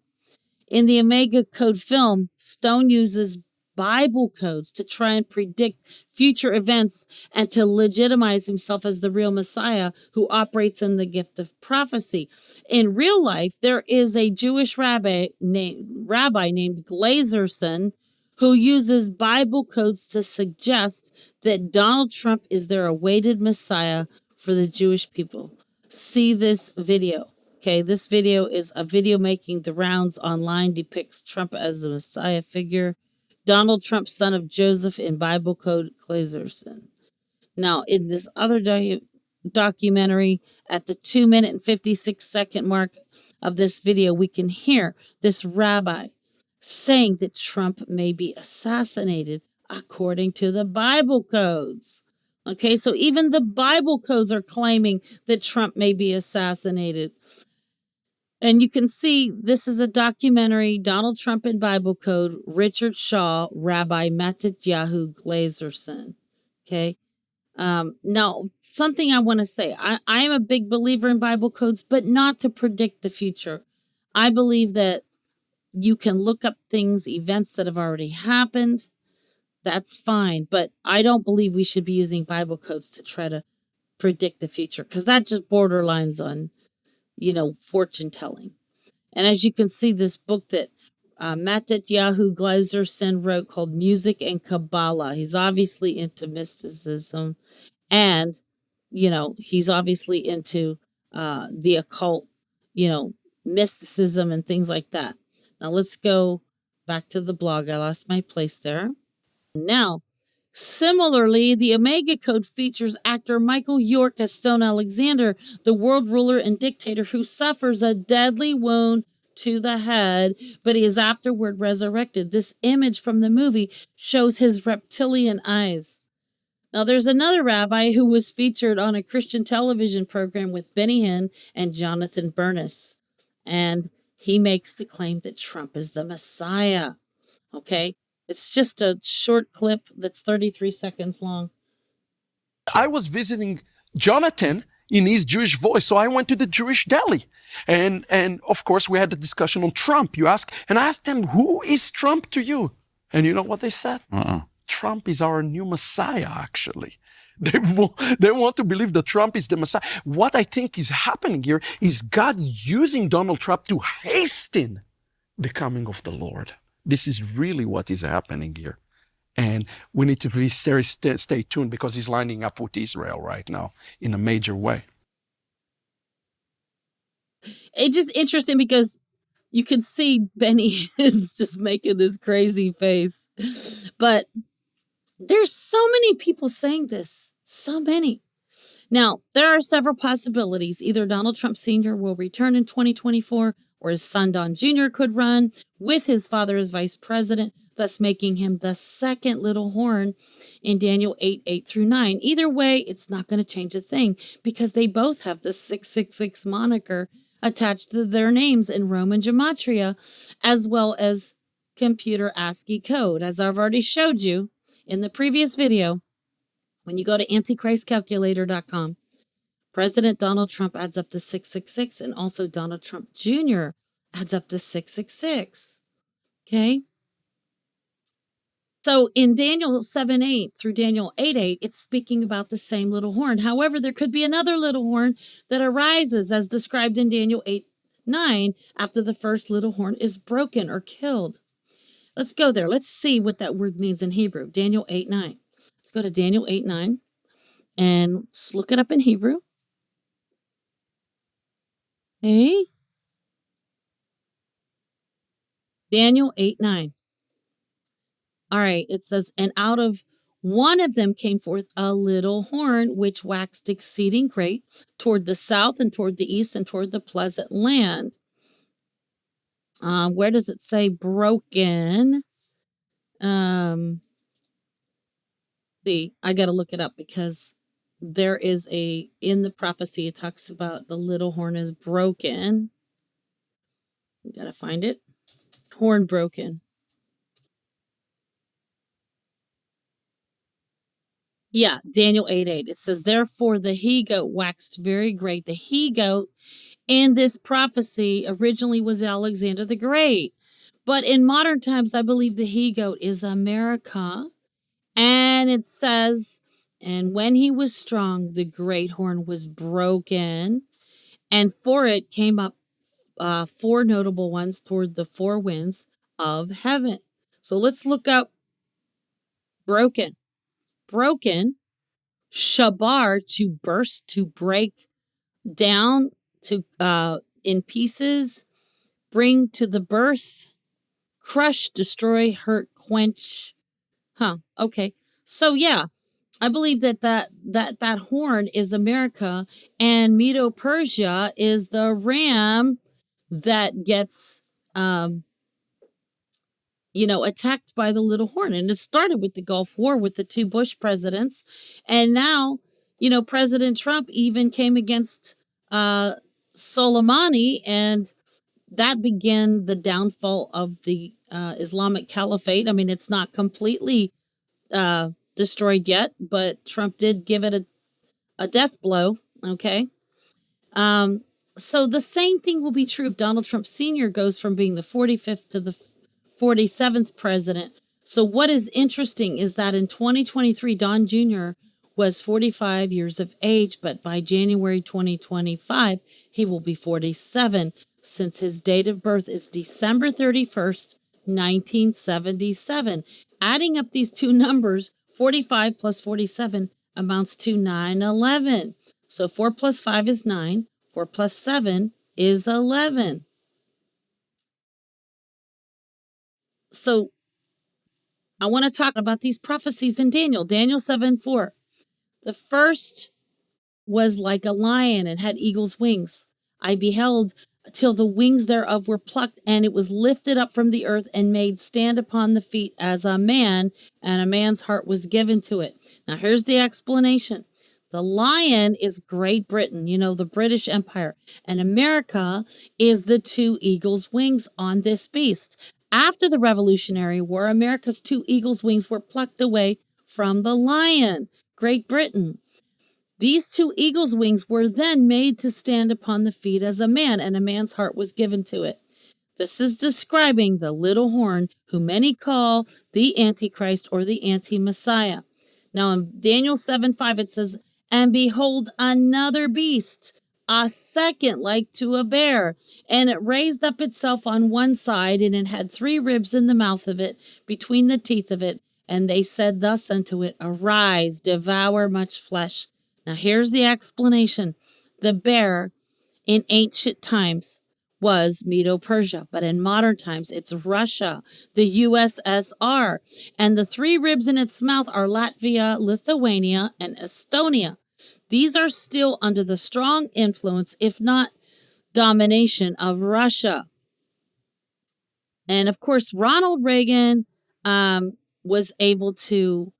In the Omega Code film, Stone uses Bible codes to try and predict future events and to legitimize himself as the real Messiah who operates in the gift of prophecy. In real life, there is a Jewish rabbi named Glazerson who uses Bible codes to suggest that Donald Trump is their awaited Messiah for the Jewish people. See this video. Okay, this video is a video making the rounds online, depicts Trump as the Messiah figure. Donald Trump, son of Joseph, in Bible code Glazerson. Now, in this other documentary, at the 2-minute and 56-second mark of this video, we can hear this rabbi saying that Trump may be assassinated according to the Bible codes. Okay, so even the Bible codes are claiming that Trump may be assassinated. And you can see this is a documentary, Donald Trump in Bible Code, Richard Shaw, Rabbi Matityahu Glazerson. Okay. Now, something I want to say. I am a big believer in Bible codes, but not to predict the future. I believe that you can look up things, events that have already happened. That's fine. But I don't believe we should be using Bible codes to try to predict the future, because that just borderlines on fortune telling. And as you can see, this book that Matityahu Glazerson wrote called Music and Kabbalah. He's obviously into mysticism, and he's obviously into the occult, mysticism and things like that. Now let's go back to the blog. I lost my place there. Now, similarly, the Omega Code features actor Michael York as Stone Alexander, the world ruler and dictator who suffers a deadly wound to the head, but he is afterward resurrected. This image from the movie shows his reptilian eyes. Now, there's another rabbi who was featured on a Christian television program with Benny Hinn and Jonathan Bernis, and he makes the claim that Trump is the Messiah. Okay? It's just a short clip that's 33 seconds long. I was visiting Jonathan in his Jewish voice, so I went to the Jewish deli. And of course, we had the discussion on Trump. I asked them, who is Trump to you? And you know what they said? Trump is our new Messiah, actually. They want to believe that Trump is the Messiah. What I think is happening here is God using Donald Trump to hasten the coming of the Lord. This is really what is happening here. And we need to be stay tuned, because he's lining up with Israel right now in a major way. It's just interesting because you can see Benny is just making this crazy face. But there's so many people saying this. So many. Now, there are several possibilities. Either Donald Trump Sr. will return in 2024, or his son Don Jr. could run with his father as vice president, thus making him the second little horn in Daniel 8:8-9. Either way, it's not going to change a thing, because they both have the 666 moniker attached to their names in Roman gematria, as well as computer ASCII code. As I've already showed you in the previous video, when you go to antichristcalculator.com, President Donald Trump adds up to 666, and also Donald Trump Jr. adds up to 666. Okay? So in Daniel 7:8 through Daniel 8:8, it's speaking about the same little horn. However, there could be another little horn that arises as described in Daniel 8:9 after the first little horn is broken or killed. Let's go there. Let's see what that word means in Hebrew. Daniel 8:9. Let's go to Daniel 8:9 and let's look it up in Hebrew. Okay. Daniel 8:9. All right, it says, and out of one of them came forth a little horn, which waxed exceeding great toward the south and toward the east and toward the pleasant land. Where does it say broken? See, I got to look it up, because there is in the prophecy, it talks about the little horn is broken. You got to find it. Horn broken. Yeah, Daniel 8:8. It says, therefore the he-goat waxed very great. The he-goat in this prophecy originally was Alexander the Great. But in modern times, I believe the he-goat is America. And it says, and when he was strong, the great horn was broken, and for it came up four notable ones toward the four winds of heaven. So let's look up broken. Broken, shabar, to burst, to break down, to in pieces, bring to the birth, crush, destroy, hurt, quench. Okay. So yeah, I believe that horn is America, and Medo-Persia is the ram that gets attacked by the little horn. And it started with the Gulf War with the two Bush presidents, and now President Trump even came against Soleimani, and that began the downfall of the Islamic Caliphate. I mean, it's not completely destroyed yet, but Trump did give it a death blow. Okay. So the same thing will be true if Donald Trump Sr. goes from being the 45th to the 47th president. So what is interesting is that in 2023, Don Jr. was 45 years of age, but by January 2025, he will be 47, since his date of birth is December 31st, 1977. Adding up these two numbers, 45 plus 47 amounts to 9/11. So 4 plus 5 is 9. 4 plus 7 is 11. So I want to talk about these prophecies in Daniel. Daniel 7:4. The first was like a lion and had eagle's wings. I beheld till the wings thereof were plucked, and it was lifted up from the earth and made stand upon the feet as a man, and a man's heart was given to it. Now here's the explanation. The lion is Great Britain, the British Empire, and America is the two eagle's wings on this beast. After the Revolutionary War, America's two eagle's wings were plucked away from the lion, Great Britain. These two eagle's wings were then made to stand upon the feet as a man, and a man's heart was given to it. This is describing the little horn, who many call the Antichrist or the anti-Messiah. Now in Daniel 7:5, it says, and behold, another beast, a second like to a bear, and it raised up itself on one side, and it had 3 ribs in the mouth of it, between the teeth of it. And they said thus unto it, arise, devour much flesh. Now here's the explanation. The bear in ancient times was Medo-Persia, but in modern times it's Russia, the USSR, and the 3 ribs in its mouth are Latvia, Lithuania, and Estonia. These are still under the strong influence, if not domination, of Russia. And of course, Ronald Reagan was able to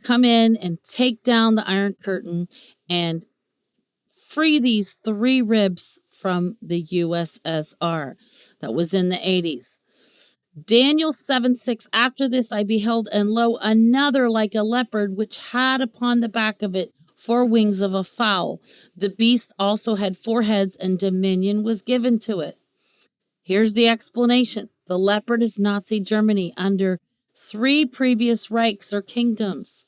come in and take down the Iron Curtain and free these 3 ribs from the USSR. That was in the 80s. Daniel 7:6, after this I beheld, and lo, another like a leopard, which had upon the back of it 4 wings of a fowl. The beast also had 4 heads, and dominion was given to it. Here's the explanation. The leopard is Nazi Germany under 3 previous Reichs or kingdoms,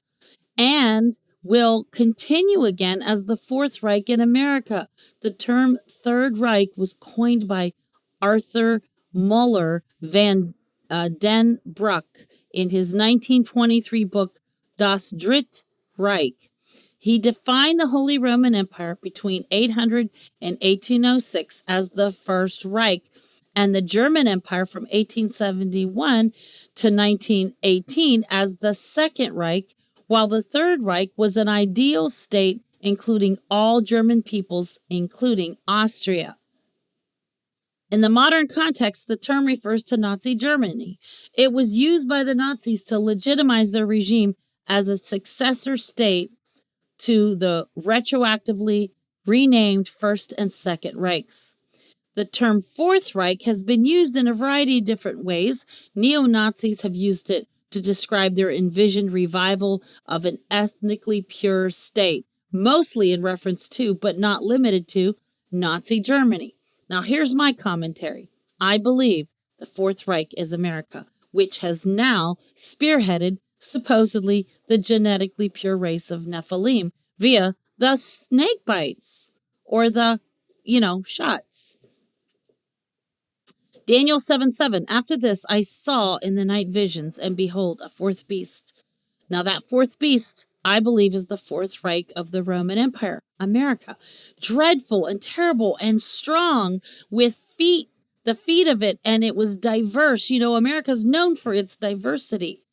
and will continue again as the 4th Reich in America. The term Third Reich was coined by Arthur Muller van den Bruck in his 1923 book Das Dritte Reich. He defined the Holy Roman Empire between 800 and 1806 as the First Reich, and the German Empire from 1871 to 1918 as the Second Reich, while the Third Reich was an ideal state including all German peoples, including Austria. In the modern context, the term refers to Nazi Germany. It was used by the Nazis to legitimize their regime as a successor state to the retroactively renamed First and Second Reichs. The term Fourth Reich has been used in a variety of different ways. Neo-Nazis have used it to describe their envisioned revival of an ethnically pure state, mostly in reference to, but not limited to, Nazi Germany. Now, here's my commentary. I believe the Fourth Reich is America, which has now spearheaded, supposedly, the genetically pure race of Nephilim via the snake bites or the, shots. Daniel 7:7. After this, I saw in the night visions, and behold, a fourth beast. Now, that fourth beast, I believe, is the Fourth Reich of the Roman Empire, America. Dreadful and terrible and strong with feet, the feet of it, and it was diverse. America's known for its diversity.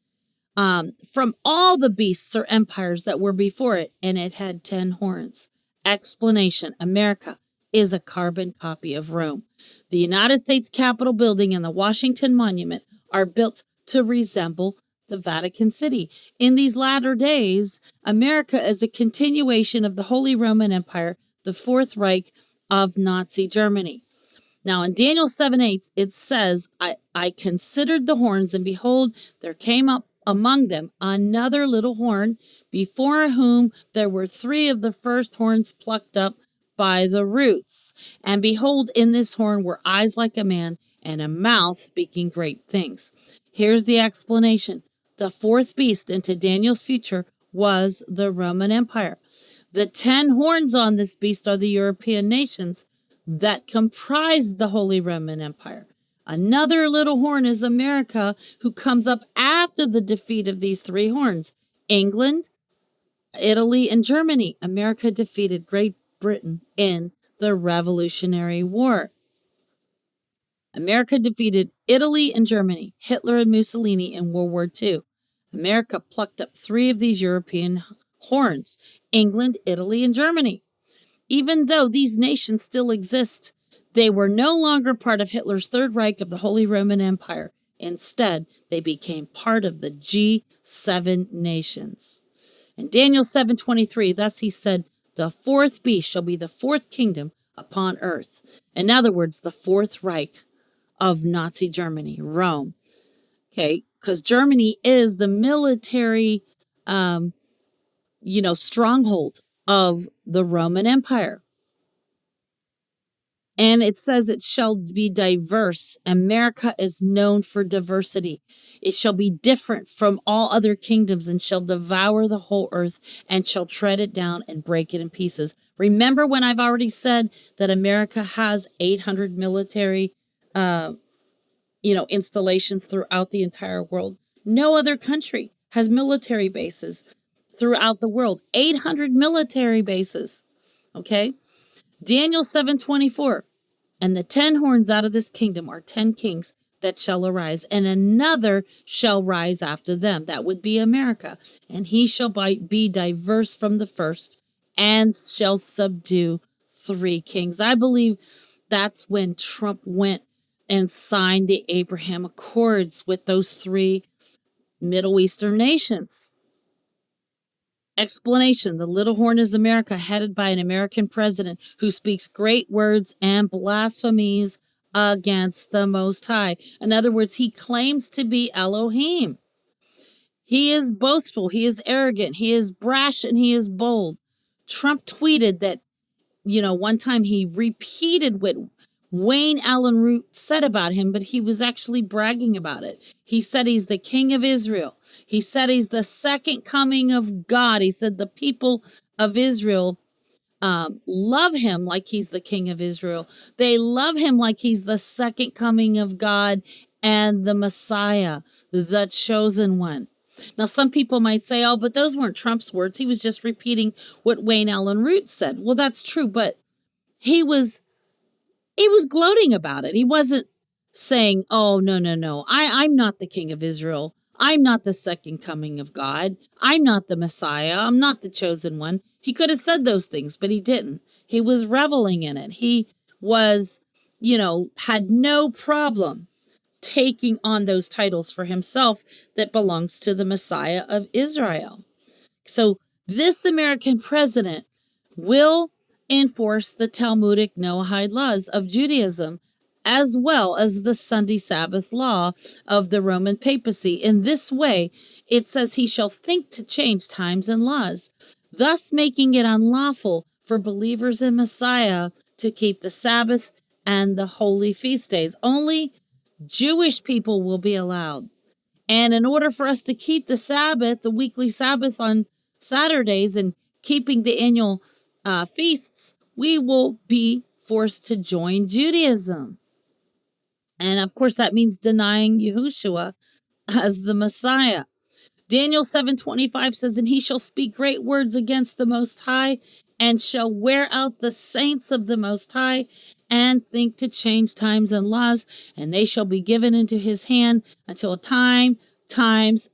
From all the beasts or empires that were before it, and it had 10 horns. Explanation: America is a carbon copy of Rome. The United States Capitol building and the Washington Monument are built to resemble the Vatican City. In these latter days, America is a continuation of the Holy Roman Empire, the Fourth Reich of Nazi Germany. Now, in Daniel 7:8, it says, I considered the horns, and behold, there came up among them another little horn, before whom there were 3 of the first horns plucked up by the roots. And behold, in this horn were eyes like a man, and a mouth speaking great things. Here's the explanation. The fourth beast into Daniel's future was the Roman Empire. The 10 horns on this beast are the European nations that comprise the Holy Roman Empire. Another little horn is America, who comes up after the defeat of these 3 horns. England, Italy, and Germany. America defeated Great Britain in the Revolutionary War. America defeated Italy and Germany, Hitler and Mussolini in World War II. America plucked up 3 of these European horns, England, Italy, and Germany. Even though these nations still exist, they were no longer part of Hitler's Third Reich of the Holy Roman Empire. Instead, they became part of the G7 nations. In Daniel 7:23, thus he said, the fourth beast shall be the fourth kingdom upon earth. In other words, the Fourth Reich of Nazi Germany, Rome. Okay, because Germany is the military, stronghold of the Roman Empire. And it says it shall be diverse. America is known for diversity. It shall be different from all other kingdoms, and shall devour the whole earth, and shall tread it down and break it in pieces. Remember when I've already said that America has 800 military installations throughout the entire world? No other country has military bases throughout the world. 800 military bases. Okay? Daniel 7:24. And the 10 horns out of this kingdom are 10 kings that shall arise, and another shall rise after them. That would be America. And he shall be diverse from the first, and shall subdue 3 kings. I believe that's when Trump went and signed the Abraham Accords with those 3 Middle Eastern nations. Explanation: the little horn is America, headed by an American president who speaks great words and blasphemies against the Most High. In other words, he claims to be Elohim. He is boastful, he is arrogant, he is brash, and he is bold. Trump tweeted that, one time he repeated what Wayne Allen Root said about him, but he was actually bragging about it. He said he's the king of Israel. He said he's the second coming of God. He said the people of Israel love him like he's the king of Israel. They love him like he's the second coming of God and the Messiah, the chosen one. Now, some people might say, oh, but those weren't Trump's words. He was just repeating what Wayne Allen Root said. Well, that's true, but he was gloating about it. He wasn't saying, oh, no, I'm not the king of Israel. I'm not the second coming of God. I'm not the Messiah. I'm not the chosen one. He could have said those things, but he didn't. He was reveling in it. He was, had no problem taking on those titles for himself that belongs to the Messiah of Israel. So this American president will enforce the Talmudic Noahide laws of Judaism as well as the Sunday Sabbath law of the Roman papacy. In this way, it says he shall think to change times and laws, thus making it unlawful for believers in Messiah to keep the Sabbath and the holy feast days. Only Jewish people will be allowed. And in order for us to keep the Sabbath, the weekly Sabbath on Saturdays, and keeping the annual feasts, we will be forced to join Judaism. And of course, that means denying Yahushua as the Messiah. Daniel 7:25 says, and he shall speak great words against the Most High, and shall wear out the saints of the Most High, and think to change times and laws, and they shall be given into his hand until times,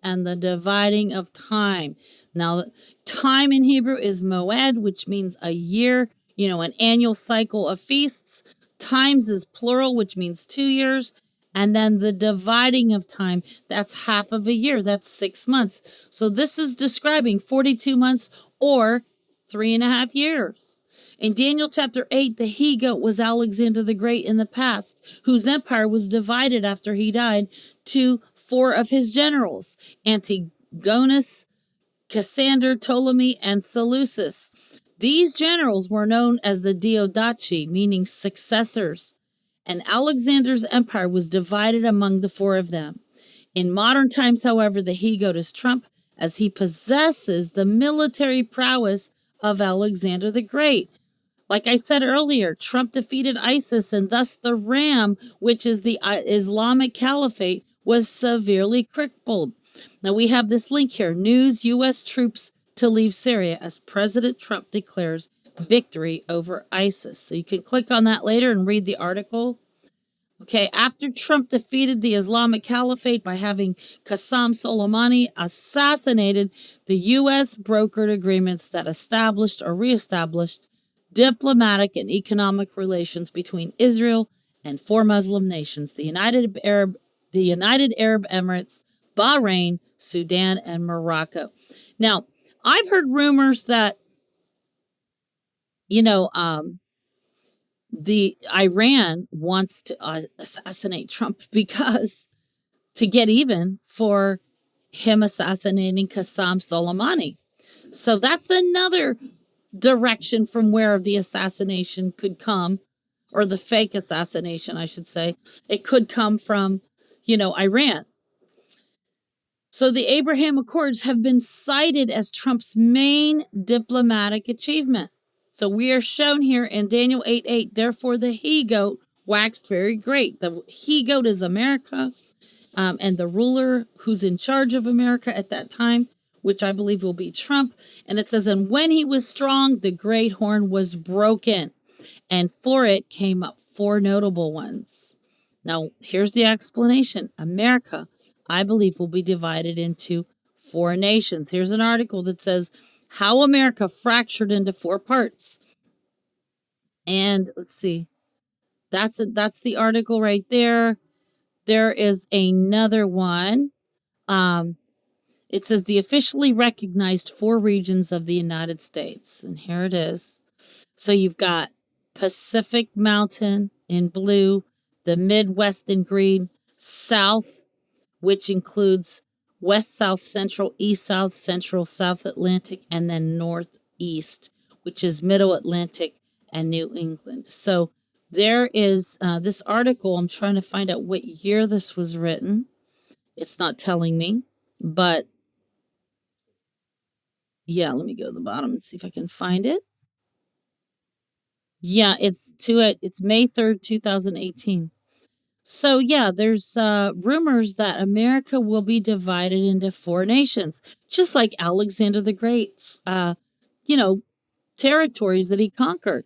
and the dividing of time. Now, time in Hebrew is moed, which means a year, an annual cycle of feasts. Times is plural, which means 2 years. And then the dividing of time, that's half of a year. That's 6 months. So this is describing 42 months or 3.5 years. In Daniel chapter 8, the he-goat was Alexander the Great in the past, whose empire was divided after he died to 4 of his generals, Antigonus, Cassander, Ptolemy, and Seleucus. These generals were known as the Diadochi, meaning successors, and Alexander's empire was divided among the 4 of them. In modern times, however, the he-goat is Trump, as he possesses the military prowess of Alexander the Great. Like I said earlier, Trump defeated ISIS, and thus the Ram, which is the Islamic Caliphate, was severely crippled. Now we have this link here, news U.S. troops to leave Syria as President Trump declares victory over ISIS. So you can click on that later and read the article. Okay, after Trump defeated the Islamic Caliphate by having Qasem Soleimani assassinated, the U.S. brokered agreements that established or reestablished diplomatic and economic relations between Israel and 4 Muslim nations, the United Arab Emirates, Bahrain, Sudan, and Morocco. Now, I've heard rumors that, the Iran wants to assassinate Trump because to get even for him assassinating Qasem Soleimani. So that's another direction from where the assassination could come, or the fake assassination, I should say. It could come from, Iran. So the Abraham Accords have been cited as Trump's main diplomatic achievement. So we are shown here in Daniel 8:8, therefore the he-goat waxed very great. The he-goat is America, and the ruler who's in charge of America at that time, which I believe will be Trump. And it says, and when he was strong, the great horn was broken, and for it came up 4 notable ones. Now, here's the explanation. America, I believe, will be divided into 4 nations. Here's an article that says, how America fractured into 4 parts. And let's see. That's the article right there. There is another one. It says the officially recognized 4 regions of the United States. And here it is. So you've got Pacific Mountain in blue, the Midwest in green, South, which includes West, South, Central, East, South, Central, South Atlantic, and then Northeast, which is Middle Atlantic and New England. So there is this article. I'm trying to find out what year this was written. It's not telling me, but yeah, let me go to the bottom and see if I can find it. Yeah, it's May 3rd, 2018. So yeah, there's rumors that America will be divided into 4 nations, just like Alexander the Great's, territories that he conquered.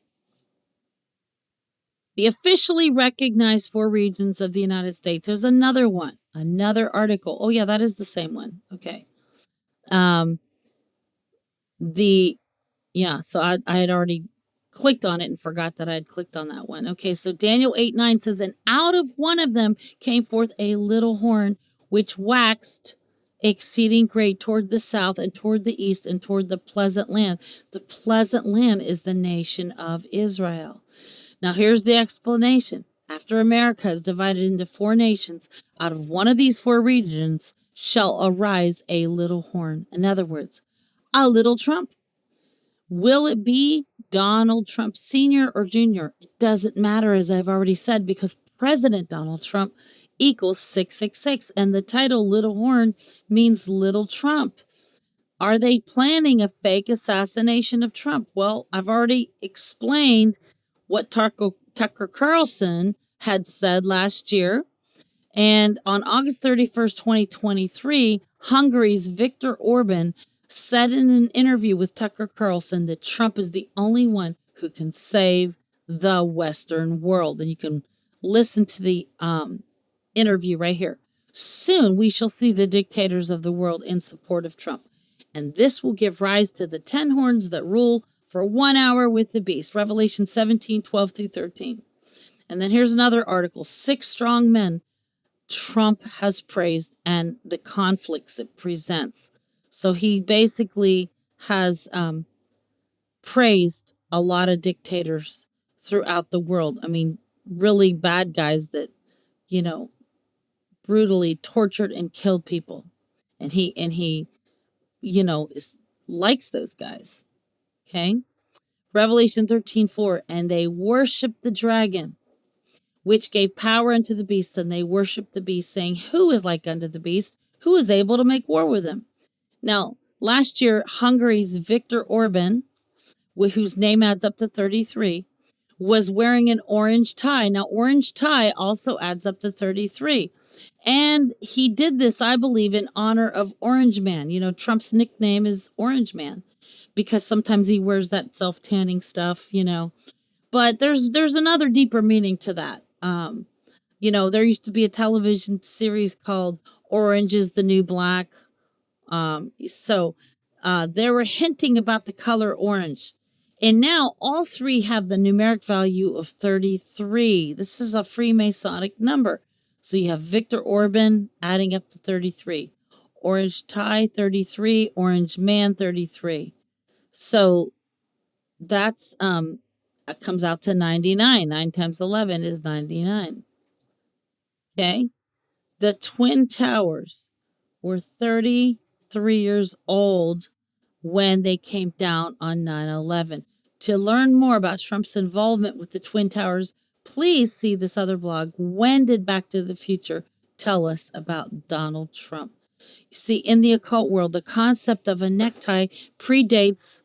The officially recognized 4 regions of the United States. There's another one, another article. Oh yeah, that is the same one. Okay. So I had already clicked on it and forgot that I had clicked on that one. Okay, so Daniel 8:9 says, and out of one of them came forth a little horn, which waxed exceeding great toward the south and toward the east and toward the pleasant land. The pleasant land is the nation of Israel. Now here's the explanation. after America is divided into 4 nations, out of one of these 4 regions shall arise a little horn. In other words, a little Trump. Will it be Donald Trump Sr. or Jr.? It doesn't matter, as I've already said, because President Donald Trump equals 666, and the title Little Horn means Little Trump. Are they planning a fake assassination of Trump? Well, I've already explained what Tucker Carlson had said last year. And on August 31st, 2023, Hungary's Viktor Orban said in an interview with Tucker Carlson that Trump is the only one who can save the Western world. And you can listen to the interview right here. Soon we shall see the dictators of the world in support of Trump. And this will give rise to the 10 horns that rule for 1 hour with the beast. Revelation 17:12-13. And then here's another article. 6 strong men Trump has praised and the conflicts it presents. So he basically has praised a lot of dictators throughout the world. I mean, really bad guys that, brutally tortured and killed people. And he likes those guys. Okay? Revelation 13:4, and they worshiped the dragon, which gave power unto the beast, and they worshiped the beast, saying, who is like unto the beast? Who is able to make war with him? Now, last year, Hungary's Viktor Orban, whose name adds up to 33, was wearing an orange tie. Now, orange tie also adds up to 33. And he did this, I believe, in honor of Orange Man. Trump's nickname is Orange Man because sometimes he wears that self-tanning stuff, But there's another deeper meaning to that. There used to be a television series called Orange is the New Black. So they were hinting about the color orange. And now all 3 have the numeric value of 33. This is a Freemasonic number. So you have Viktor Orban adding up to 33. Orange tie, 33. Orange man, 33. So that's it comes out to 99. 9 times 11 is 99. Okay? The Twin Towers were 33 years old when they came down on 9/11. To learn more about Trump's involvement with the Twin Towers, please see this other blog. When did Back to the Future tell us about Donald Trump? You see, in the occult world, the concept of a necktie predates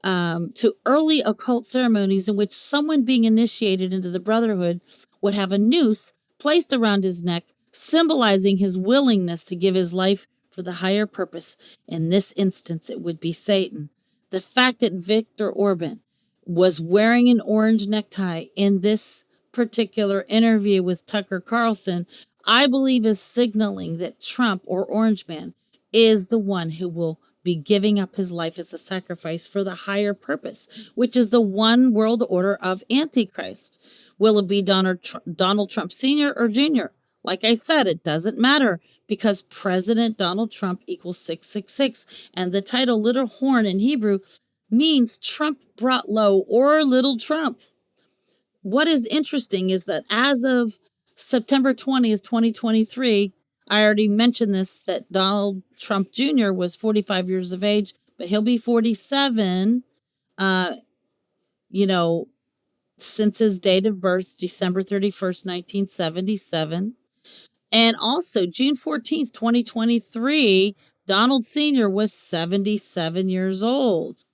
to early occult ceremonies in which someone being initiated into the brotherhood would have a noose placed around his neck, symbolizing his willingness to give his life for the higher purpose. In this instance, it would be Satan. The fact that Viktor Orban was wearing an orange necktie in this particular interview with Tucker Carlson, I believe is signaling that Trump, or Orange Man, is the one who will be giving up his life as a sacrifice for the higher purpose, which is the one world order of Antichrist. Will it be Donald Trump Sr. or Jr.? Like I said, it doesn't matter because President Donald Trump equals 666. And the title Little Horn in Hebrew means Trump brought low or Little Trump. What is interesting is that as of September 20th, 2023, I already mentioned this, that Donald Trump Jr. was 45 years of age, but he'll be 47, since his date of birth, December 31st, 1977. And also, June 14th, 2023, Donald Sr. was 77 years old.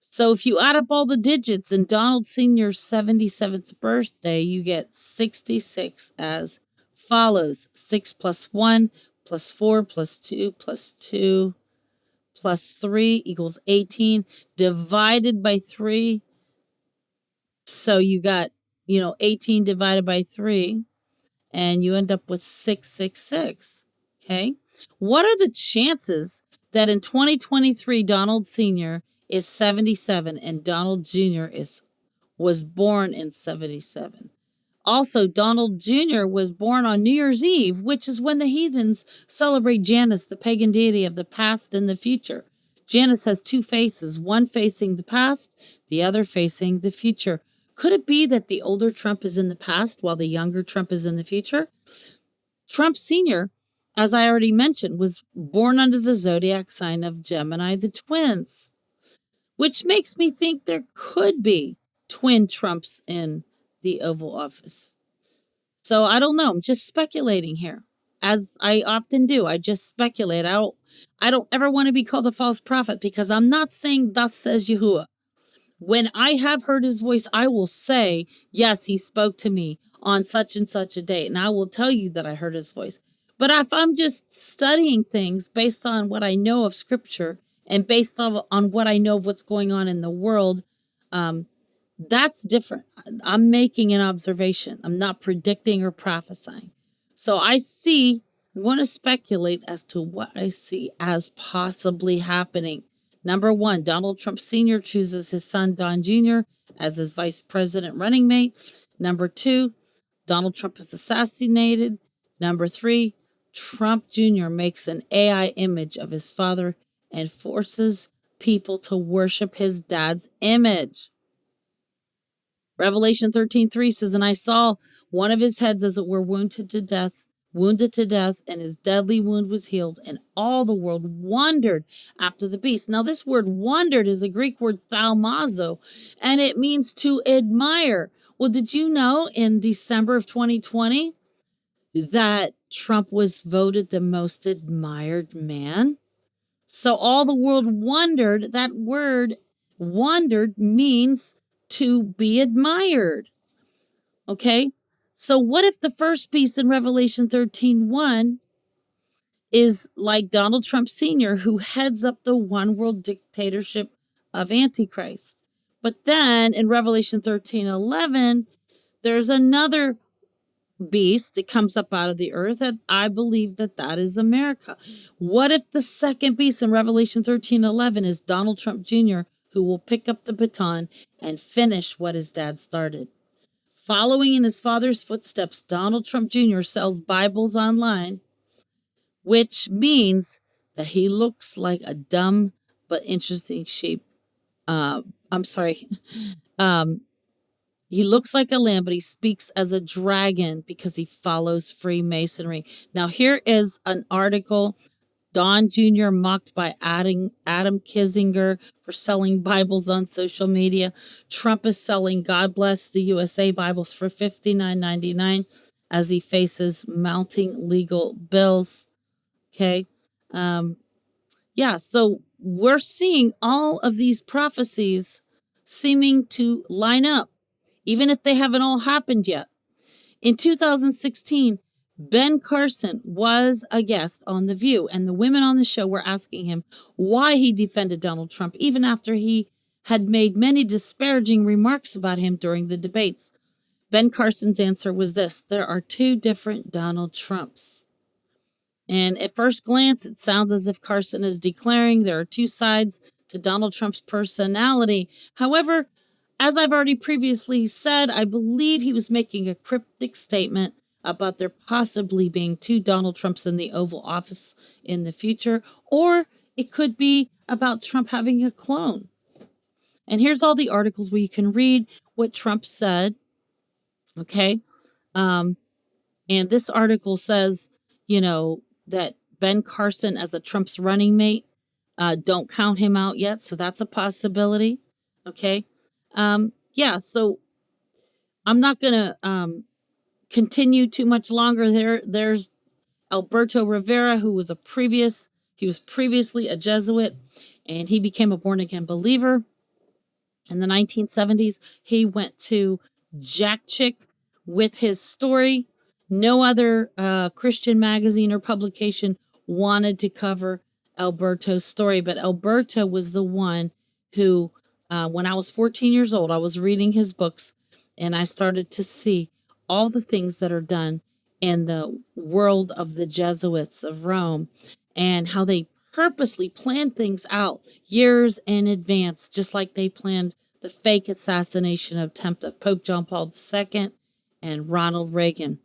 So if you add up all the digits in Donald Sr.'s 77th birthday, you get 66 as follows. 6 plus 1 plus 4 plus 2 plus 2 plus 3 equals 18 divided by 3. So you got, 18 divided by 3. And you end up with 666, okay? What are the chances that in 2023, Donald Sr. is 77 and Donald Jr. was born in 77? Also, Donald Jr. was born on New Year's Eve, which is when the heathens celebrate Janus, the pagan deity of the past and the future. Janus has 2 faces, one facing the past, the other facing the future. Could it be that the older Trump is in the past while the younger Trump is in the future? Trump Sr., as I already mentioned, was born under the zodiac sign of Gemini, the twins, which makes me think there could be twin Trumps in the Oval Office. So I don't know. I'm just speculating here, as I often do. I just speculate. I don't ever want to be called a false prophet, because I'm not saying thus says Yahuwah. When I have heard his voice, I will say, yes, he spoke to me on such and such a date, and I will tell you that I heard his voice. But if I'm just studying things based on what I know of Scripture and based on what I know of what's going on in the world, that's different. I'm making an observation. I'm not predicting or prophesying. So I'm going to speculate as to what I see as possibly happening. Number one, Donald Trump Sr. chooses his son, Don Jr., as his vice president running mate. Number two, Donald Trump is assassinated. Number three, Trump Jr. makes an AI image of his father and forces people to worship his dad's image. Revelation 13:3 says, and I saw one of his heads as it were wounded to death, and his deadly wound was healed, and all the world wondered after the beast. Now, this word wondered is a Greek word thaumazo, and it means to admire. Well, did you know in December of 2020 that Trump was voted the most admired man? So all the world wondered. That word wondered means to be admired. Okay? So what if the first beast in Revelation 13:1 is like Donald Trump Sr., who heads up the one world dictatorship of Antichrist? But then in Revelation 13:11, there's another beast that comes up out of the earth, and I believe that is America. What if the second beast in Revelation 13:11 is Donald Trump Jr., who will pick up the baton and finish what his dad started? Following in his father's footsteps, Donald Trump Jr. sells Bibles online, which means that he looks like a dumb but interesting sheep. He looks like a lamb, but he speaks as a dragon because he follows Freemasonry. Now, here is an article. Don Jr. mocked by Adam Kinzinger for selling Bibles on social media. Trump is selling God Bless the USA Bibles for $59.99 as he faces mounting legal bills. Okay. So we're seeing all of these prophecies seeming to line up, even if they haven't all happened yet. In 2016, Ben Carson was a guest on The View, and the women on the show were asking him why he defended Donald Trump, even after he had made many disparaging remarks about him during the debates. Ben Carson's answer was this: there are two different Donald Trumps. And at first glance, it sounds as if Carson is declaring there are two sides to Donald Trump's personality. However, as I've already previously said, I believe he was making a cryptic statement about there possibly being two Donald Trumps in the Oval Office in the future, or it could be about Trump having a clone. And here's all the articles where you can read what Trump said. Okay. And this article says, that Ben Carson as a Trump's running mate, don't count him out yet. So that's a possibility. Okay. So I'm not going to continue too much longer. There's Alberto Rivera, who was previously a Jesuit, and he became a born-again believer. In the 1970s, he went to Jack Chick with his story. No other Christian magazine or publication wanted to cover Alberto's story, but Alberto was the one who, when I was 14 years old, I was reading his books, and I started to see all the things that are done in the world of the Jesuits of Rome, and how they purposely planned things out years in advance, just like they planned the fake assassination attempt of Pope John Paul II and Ronald Reagan.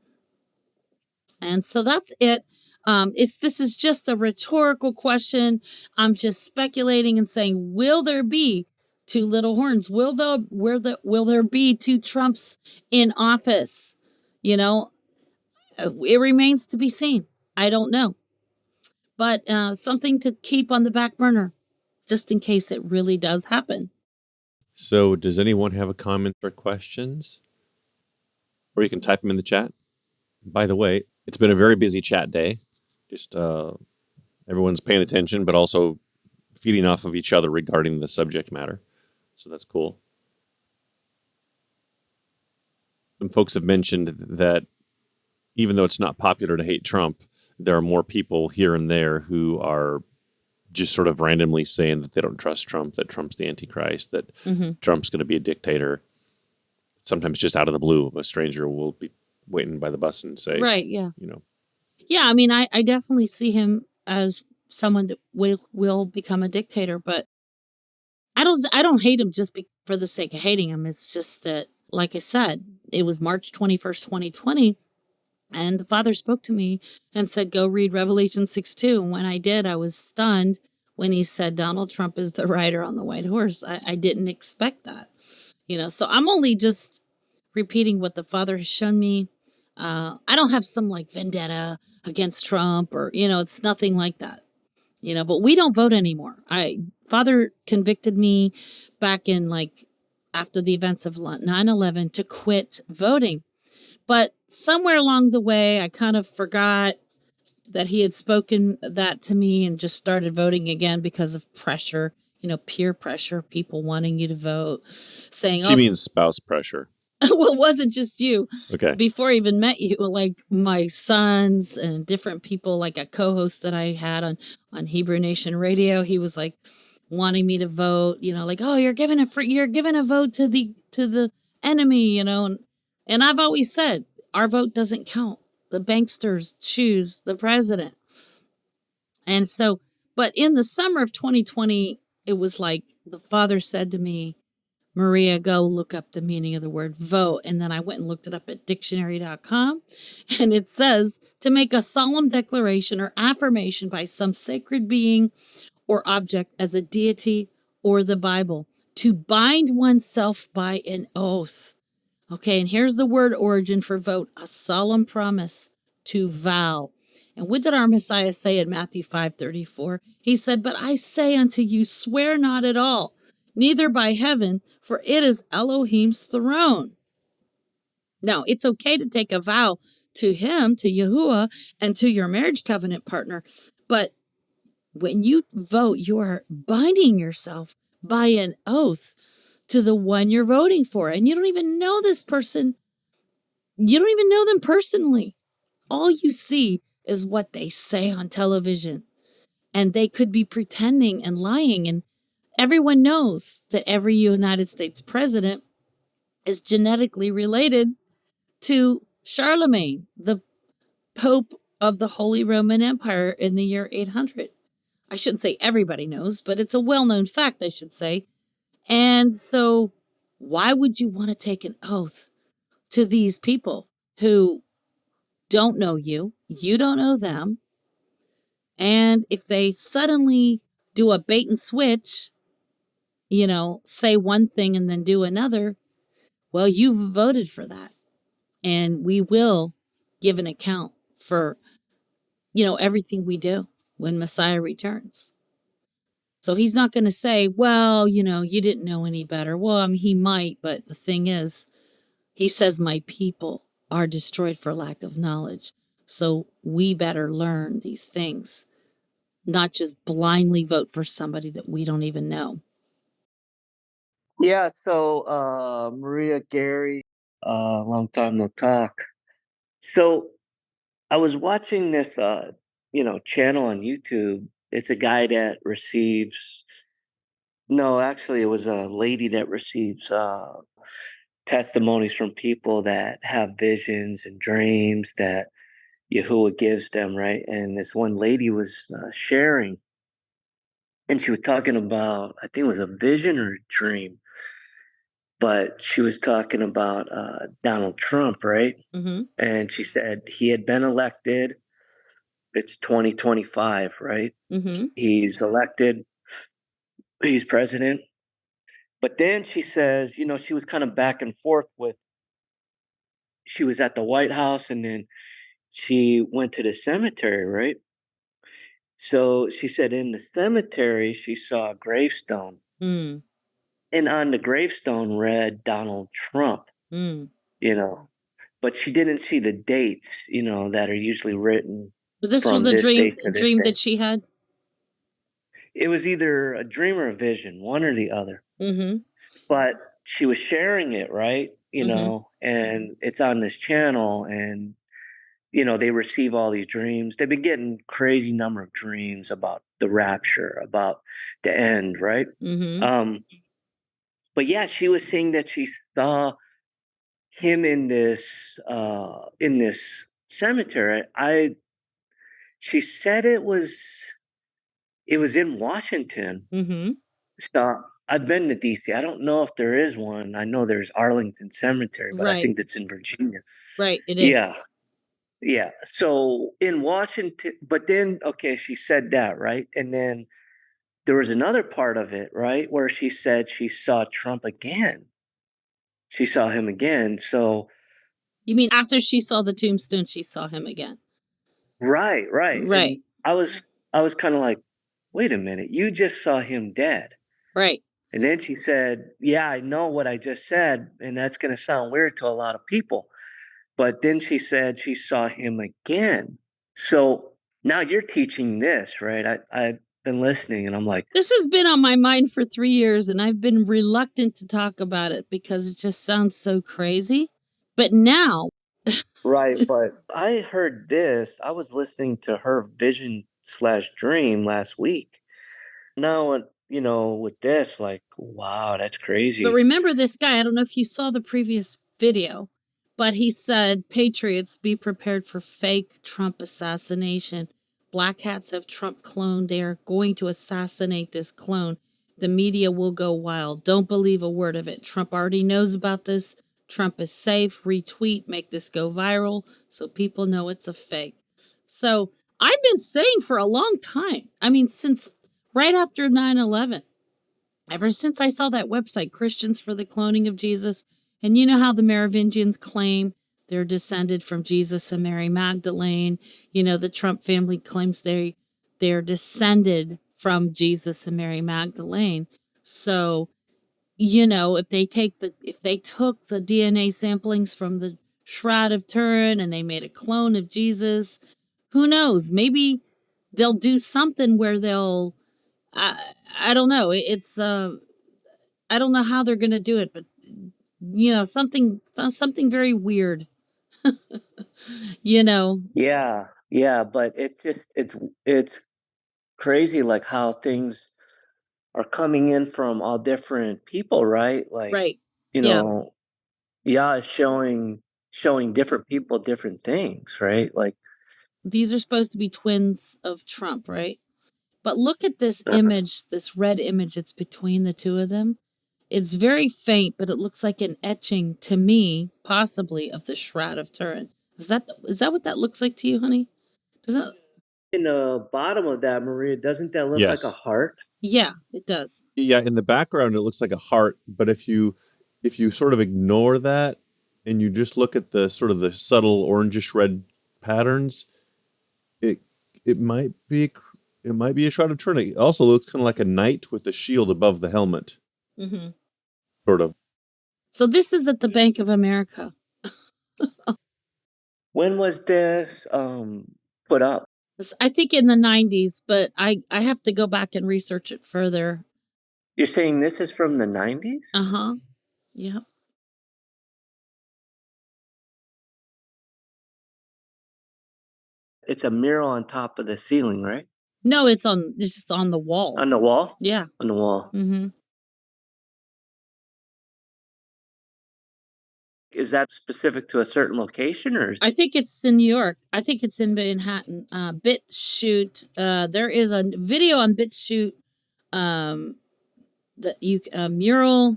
And so that's it. This is just a rhetorical question. I'm just speculating and saying, will there be two little horns. Will there be two Trumps in office? You know, it remains to be seen. I don't know, but something to keep on the back burner, just in case it really does happen. So, does anyone have a comment or questions? Or you can type them in the chat. By the way, it's been a very busy chat day. Just everyone's paying attention, but also feeding off of each other regarding the subject matter. So that's cool. Some folks have mentioned that even though it's not popular to hate Trump, there are more people here and there who are just sort of randomly saying that they don't trust Trump, that Trump's the Antichrist, that Trump's going to be a dictator. Sometimes just out of the blue, a stranger will be waiting by the bus and say, right, yeah. You know. Yeah, I mean, I definitely see him as someone that will become a dictator, but I don't hate him just for the sake of hating him. It's just that, like I said, it was March 21st, 2020, and the Father spoke to me and said, go read Revelation 6:2. And when I did, I was stunned when he said Donald Trump is the rider on the white horse. I didn't expect that, you know, so I'm only just repeating what the Father has shown me. I don't have some like vendetta against Trump or, you know, it's nothing like that, you know, but we don't vote anymore. Father convicted me back in like after the events of 9/11 to quit voting. But somewhere along the way, I kind of forgot that he had spoken that to me and just started voting again because of pressure, you know, peer pressure, people wanting you to vote, saying, She means spouse pressure. Well, it wasn't just you. Okay. Before I even met you, like my sons and different people, like a co-host that I had on Hebrew Nation Radio, he was like wanting me to vote, you know, like, oh, you're giving a vote to the enemy, you know, and I've always said our vote doesn't count. The banksters choose the president. And so, but in the summer of 2020, it was like the Father said to me, Maria, go look up the meaning of the word vote. And then I went and looked it up at dictionary.com. And it says to make a solemn declaration or affirmation by some sacred being or object as a deity or the Bible. To bind oneself by an oath. Okay, and here's the word origin for vote, a solemn promise, to vow. And what did our Messiah say in Matthew 5:34? He said, but I say unto you, swear not at all, neither by heaven, for it is Elohim's throne. Now, it's okay to take a vow to him, to Yahuwah, and to your marriage covenant partner. But when you vote, you are binding yourself by an oath to the one you're voting for. And you don't even know this person. You don't even know them personally. All you see is what they say on television. And they could be pretending and lying. And everyone knows that every United States president is genetically related to Charlemagne, the Pope of the Holy Roman Empire in the year 800. I shouldn't say everybody knows, but it's a well-known fact, I should say. And so why would you want to take an oath to these people who don't know you? You don't know them. And if they suddenly do a bait and switch, you know, say one thing and then do another, well, you've voted for that. And we will give an account for, you know, everything we do when Messiah returns. So he's not going to say, well, you know, you didn't know any better. Well, I mean, he might, but the thing is, he says, my people are destroyed for lack of knowledge. So we better learn these things, not just blindly vote for somebody that we don't even know. Yeah, so Maria, Gary, long time no talk. So I was watching this channel on YouTube. It's a guy that receives no, actually it was a lady that receives testimonies from people that have visions and dreams that Yahuwah gives them, right? And this one lady was sharing, and she was talking about, I think it was a vision or a dream, but she was talking about Donald Trump, right? Mm-hmm. And she said he had been elected. It's 2025, right? Mm-hmm. He's elected. He's president, But then she says, she was kind of back and forth with, she was at the White House and then she went to the cemetery, right? So she said in the cemetery, she saw a gravestone. Mm. And on the gravestone read Donald Trump, Mm. But she didn't see the dates, that are usually written This was from a this dream date to this dream day. that she had. It was either a dream or a vision, one or the other. Mm-hmm. But she was sharing it, right? Mm-hmm. And it's on this channel, and they receive all these dreams. They've been getting crazy number of dreams about the rapture, about the end, right? Mm-hmm. But yeah, she was saying that she saw him in this cemetery. She said it was in Washington. Mm-hmm. So I've been to DC. I don't know if there is one. I know there's Arlington Cemetery, but I Right. think that's in Virginia. Right. It is. Yeah. Yeah. So in Washington, but then, okay, she said that, right? And then there was another part of it, right, where she said she saw Trump again. She saw him again. So, You mean after she saw the tombstone, she saw him again? right. Right. And I was kind of like, wait a minute, you just saw him dead. Right. And then she said, yeah, I know what I just said, and that's going to sound weird to a lot of people. But then she said she saw him again. So now you're teaching this, right? I've been listening and I'm like, This has been on my mind for 3 years, and I've been reluctant to talk about it because it just sounds so crazy. But now, right. But I heard this. I was listening to her vision/dream last week. Now, with this, like, wow, that's but crazy. remember this guy, I don't know if you saw the previous video, but he said, Patriots, be prepared for fake Trump assassination. Black hats have Trump cloned. They are going to assassinate this clone. The media will go wild. Don't believe a word of it. Trump already knows about this. Trump is safe. Retweet, make this go viral so people know it's a fake. So I've been saying for a long time, I mean, since right after 9/11, ever since I saw that website, Christians for the Cloning of Jesus, and you know how the Merovingians claim they're descended from Jesus and Mary Magdalene. The Trump family claims they're descended from Jesus and Mary Magdalene. So, if they took the DNA samplings from the Shroud of Turin and they made a clone of Jesus, who knows? Maybe they'll do something where they'll I don't know. I don't know how they're going to do it, but something very weird. Yeah, but it's crazy, like how things are coming in from all different people, right? Like, Right. you Yeah. know, yeah, showing different people different things, right? Like, These are supposed to be twins of Trump, right? But look at this uh, image, this red image that's between the two of them. It's very faint, but it looks like an etching to me, possibly, of the Shroud of Turin. Is that what that looks like to you, honey? Does that? in the bottom of that, Maria, doesn't that look like a Yes. heart? Yeah, it does. Yeah, in the background it looks like a heart, but if you sort of ignore that and you just look at the sort of the subtle orangish red patterns, it it might be a shroud of Turin. It also looks kind of like a knight with a shield above the helmet, Mm-hmm. sort of. So this is at the Bank of America. When was this put up? I think in the 90s, but I have to go back and research it further. You're saying this is from the 90s? Uh-huh. Yeah. It's a mural on top of the ceiling, right? No, it's just on the wall. On the wall? Yeah. On the wall. Mm-hmm. Is that specific to a certain location, or is I think it's in New York. I think it's in Manhattan. BitChute. There is a video on BitChute. That you mural.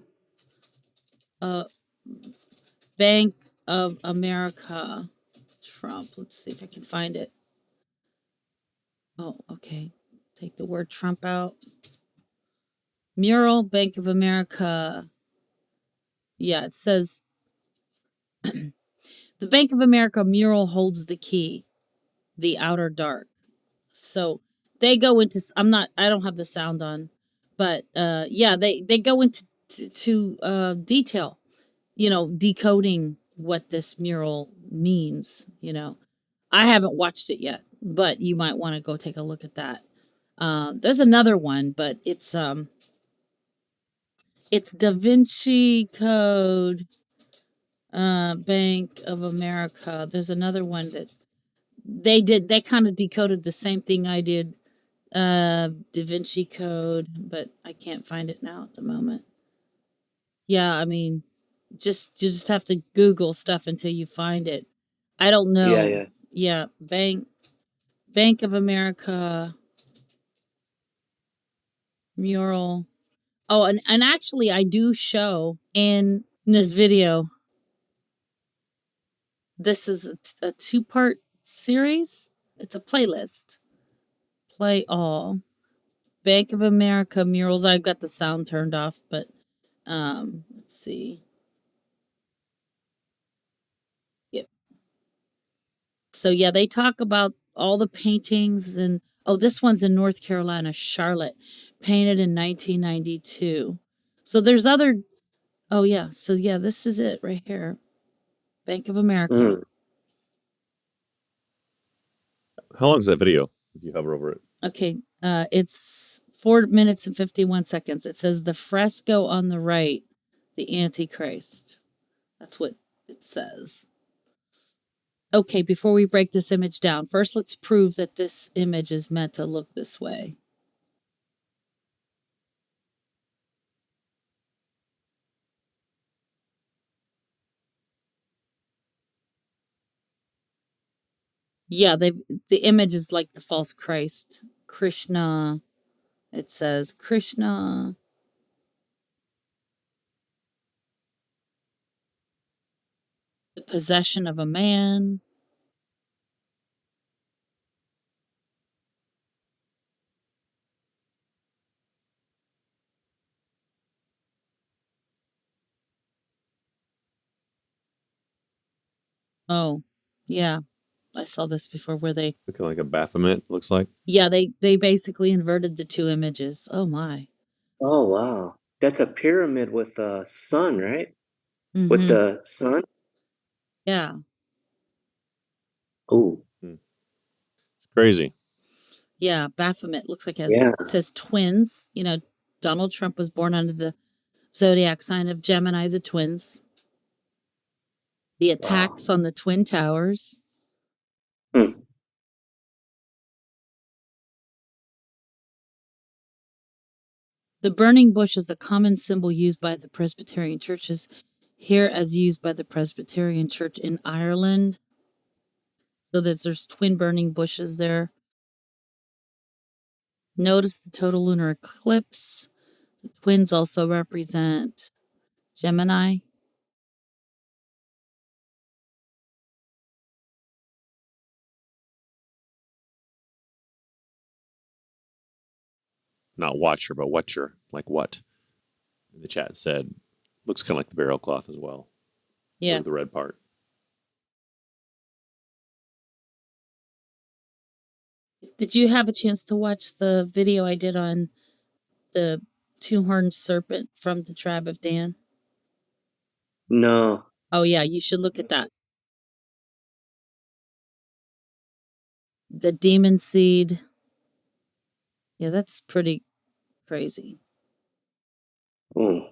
Bank of America. Trump. Let's see if I can find it. Oh, okay. Take the word Trump out. Mural, Bank of America. Yeah, it says the Bank of America mural holds the key, the outer dark. So they go into, I don't have the sound on, but yeah, they go into detail, decoding what this mural means. I haven't watched it yet, but you might want to go take a look at that. There's another one, but it's Da Vinci Code, Bank of America. There's another one that they kind of decoded the same thing I did, Da Vinci Code, but I can't find it now at the moment. Yeah, I mean, you just have to Google stuff until you find it. I don't know. Yeah. Yeah, Bank of America mural. Oh, and actually I do show in this video. This is a two-part series. It's a playlist. Play all. Bank of America murals. I've got the sound turned off, but let's see. Yep. So yeah, they talk about all the paintings, and this one's in North Carolina, Charlotte, painted in 1992. So there's other. Oh yeah, so yeah, this is it right here. Bank of America. Mm. How long is that video if you hover over it? Okay, it's 4 minutes and 51 seconds. It says the fresco on the right, the Antichrist. That's what it says. Okay, before we break this image down, first let's prove that this image is meant to look this way. Yeah, the image is like the false Christ. Krishna. It says Krishna. The possession of a man. Oh, yeah. I saw this before where they Looking like a Baphomet, looks like. Yeah, they basically inverted the two images. Oh my. Oh wow, that's a pyramid with a sun, right? Mm-hmm. With the sun. Yeah. Oh. It's crazy. Yeah, Baphomet looks like it says twins. Donald Trump was born under the zodiac sign of Gemini, the twins. The attacks on the Twin Towers. Hmm. The burning bush is a common symbol used by the Presbyterian churches, here as used by the Presbyterian Church in Ireland. So that there's twin burning bushes there. Notice the total lunar eclipse. The twins also represent Gemini. Not watcher, but watcher. Like what? In the chat said, looks kind of like the burial cloth as well. Yeah. With the red part. Did you have a chance to watch the video I did on the two-horned serpent from the tribe of Dan? No. Oh yeah, you should look at that. The demon seed. Yeah, that's pretty crazy. Oh.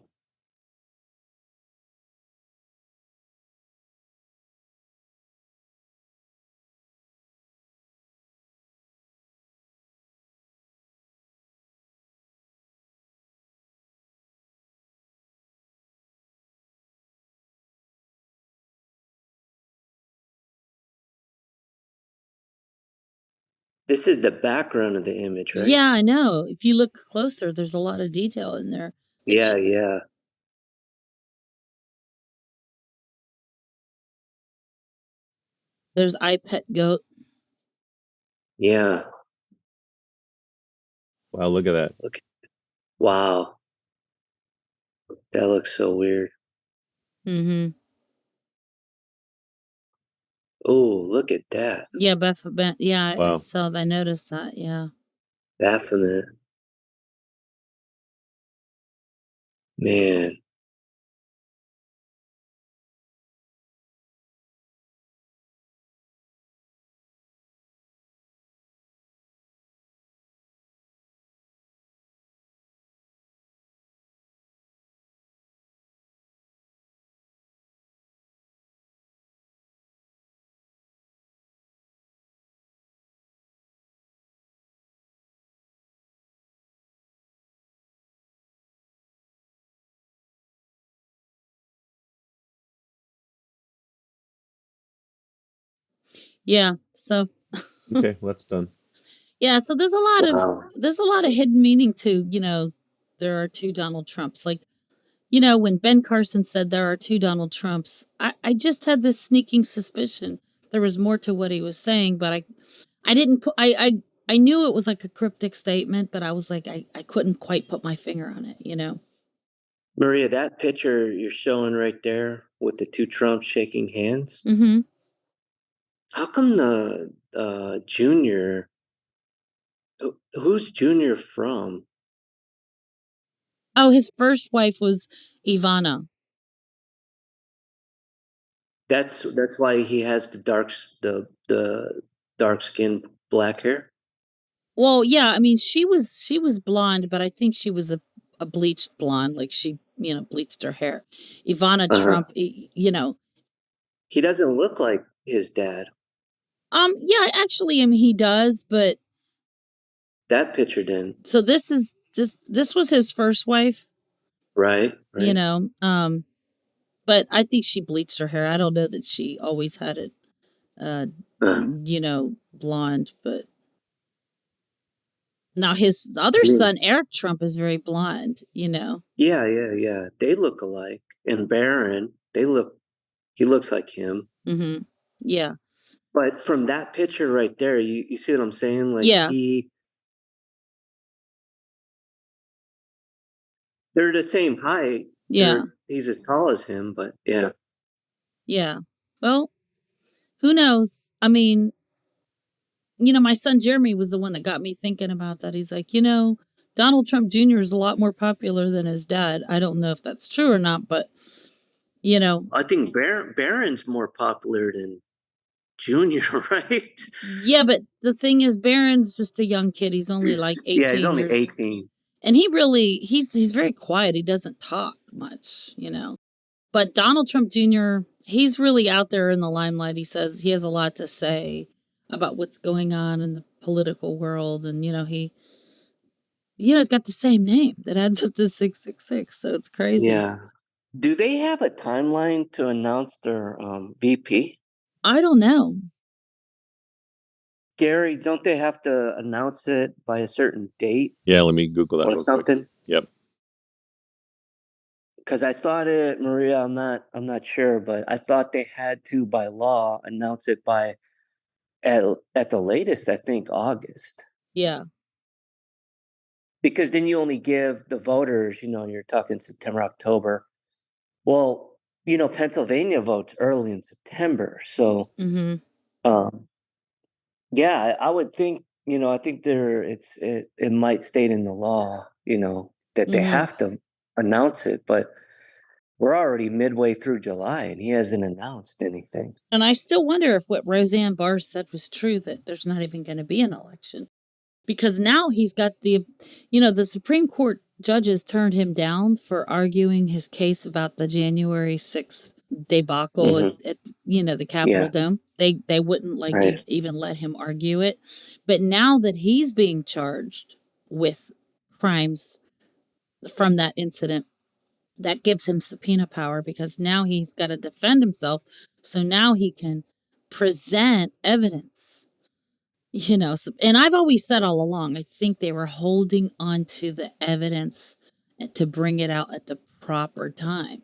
This is the background of the image, right? Yeah, I know. If you look closer, there's a lot of detail in there. Yeah. There's I Pet Goat. Yeah. Wow, look at that. Okay. Wow. That looks so weird. Mm-hmm. Oh, look at that. Yeah, Baphomet. Yeah, I Wow. saw. I noticed that. Yeah. Baphomet. Man. Yeah. So Okay, well, that's done. yeah. So there's a lot of hidden meaning to there are two Donald Trumps. Like when Ben Carson said there are two Donald Trumps, I just had this sneaking suspicion there was more to what he was saying, but I didn't put I knew it was like a cryptic statement, but I was like I couldn't quite put my finger on it. Maria, that picture you're showing right there with the two Trumps shaking hands. Mm-hmm. How come the Junior? Who's Junior from? Oh, his first wife was Ivana. That's why he has the dark skin, black hair. Well, yeah, I mean she was blonde, but I think she was a bleached blonde, like she bleached her hair. Ivana Trump, He doesn't look like his dad. Yeah, actually, I mean he does, but That picture didn't. so this was his first wife, Right. you know. But I think she bleached her hair. I don't know that she always had it blonde, but now his other son, Eric Trump, is very blonde. Yeah. They look alike. And Barron, he looks like him. Mm-hmm. Yeah. But from that picture right there, you see what I'm saying? Like Yeah. they're the same height. Yeah. He's as tall as him, but yeah. Yeah. Well, who knows? I mean, my son Jeremy was the one that got me thinking about that. He's like, Donald Trump Jr. is a lot more popular than his dad. I don't know if that's true or not, but I think Barron's more popular than Junior, right? yeah, but the thing is, Barron's just a young kid. He's only like 18 Yeah, he's only years 18. and he's very quiet. He doesn't talk much. But Donald Trump Jr., he's really out there in the limelight. He says he has a lot to say about what's going on in the political world, and he's got the same name that adds up to 666. So it's crazy. Yeah. Do they have a timeline to announce their VP? I don't know. Gary, don't they have to announce it by a certain date Yeah, let me Google that or real something? quick. Yep. Because I thought it, Maria. I'm not sure, but I thought they had to, by law, announce it by at the latest, I think August. Yeah. Because then you only give the voters, you're talking September, October. Well, Pennsylvania votes early in September, so yeah, I would think, I think it might state in the law, that they have to announce it, but we're already midway through July and he hasn't announced anything. And I still wonder if what Roseanne Barr said was true, that there's not even going to be an election. Because now he's got the Supreme Court judges turned him down for arguing his case about the January 6th debacle at the Capitol Dome. They wouldn't even let him argue it. But now that he's being charged with crimes from that incident, that gives him subpoena power because now he's got to defend himself. So now he can present evidence. And I've always said all along, I think they were holding on to the evidence to bring it out at the proper time.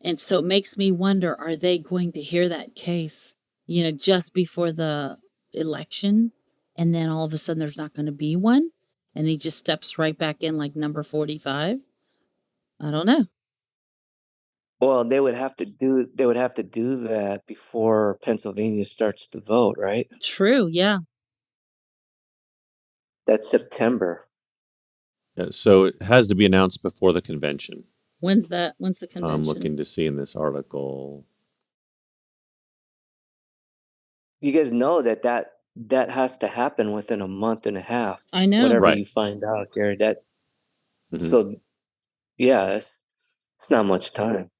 And so it makes me wonder, are they going to hear that case, just before the election? And then all of a sudden there's not going to be one. And he just steps right back in like number 45. I don't know. Well, they would have to do that before Pennsylvania starts to vote, right? True. Yeah. That's September. So it has to be announced before the convention. When's the convention? I'm looking to see in this article. You guys know that has to happen within a month and a half. I know. Whatever Right. you find out, Gary. Mhm. So, yeah, it's not much time.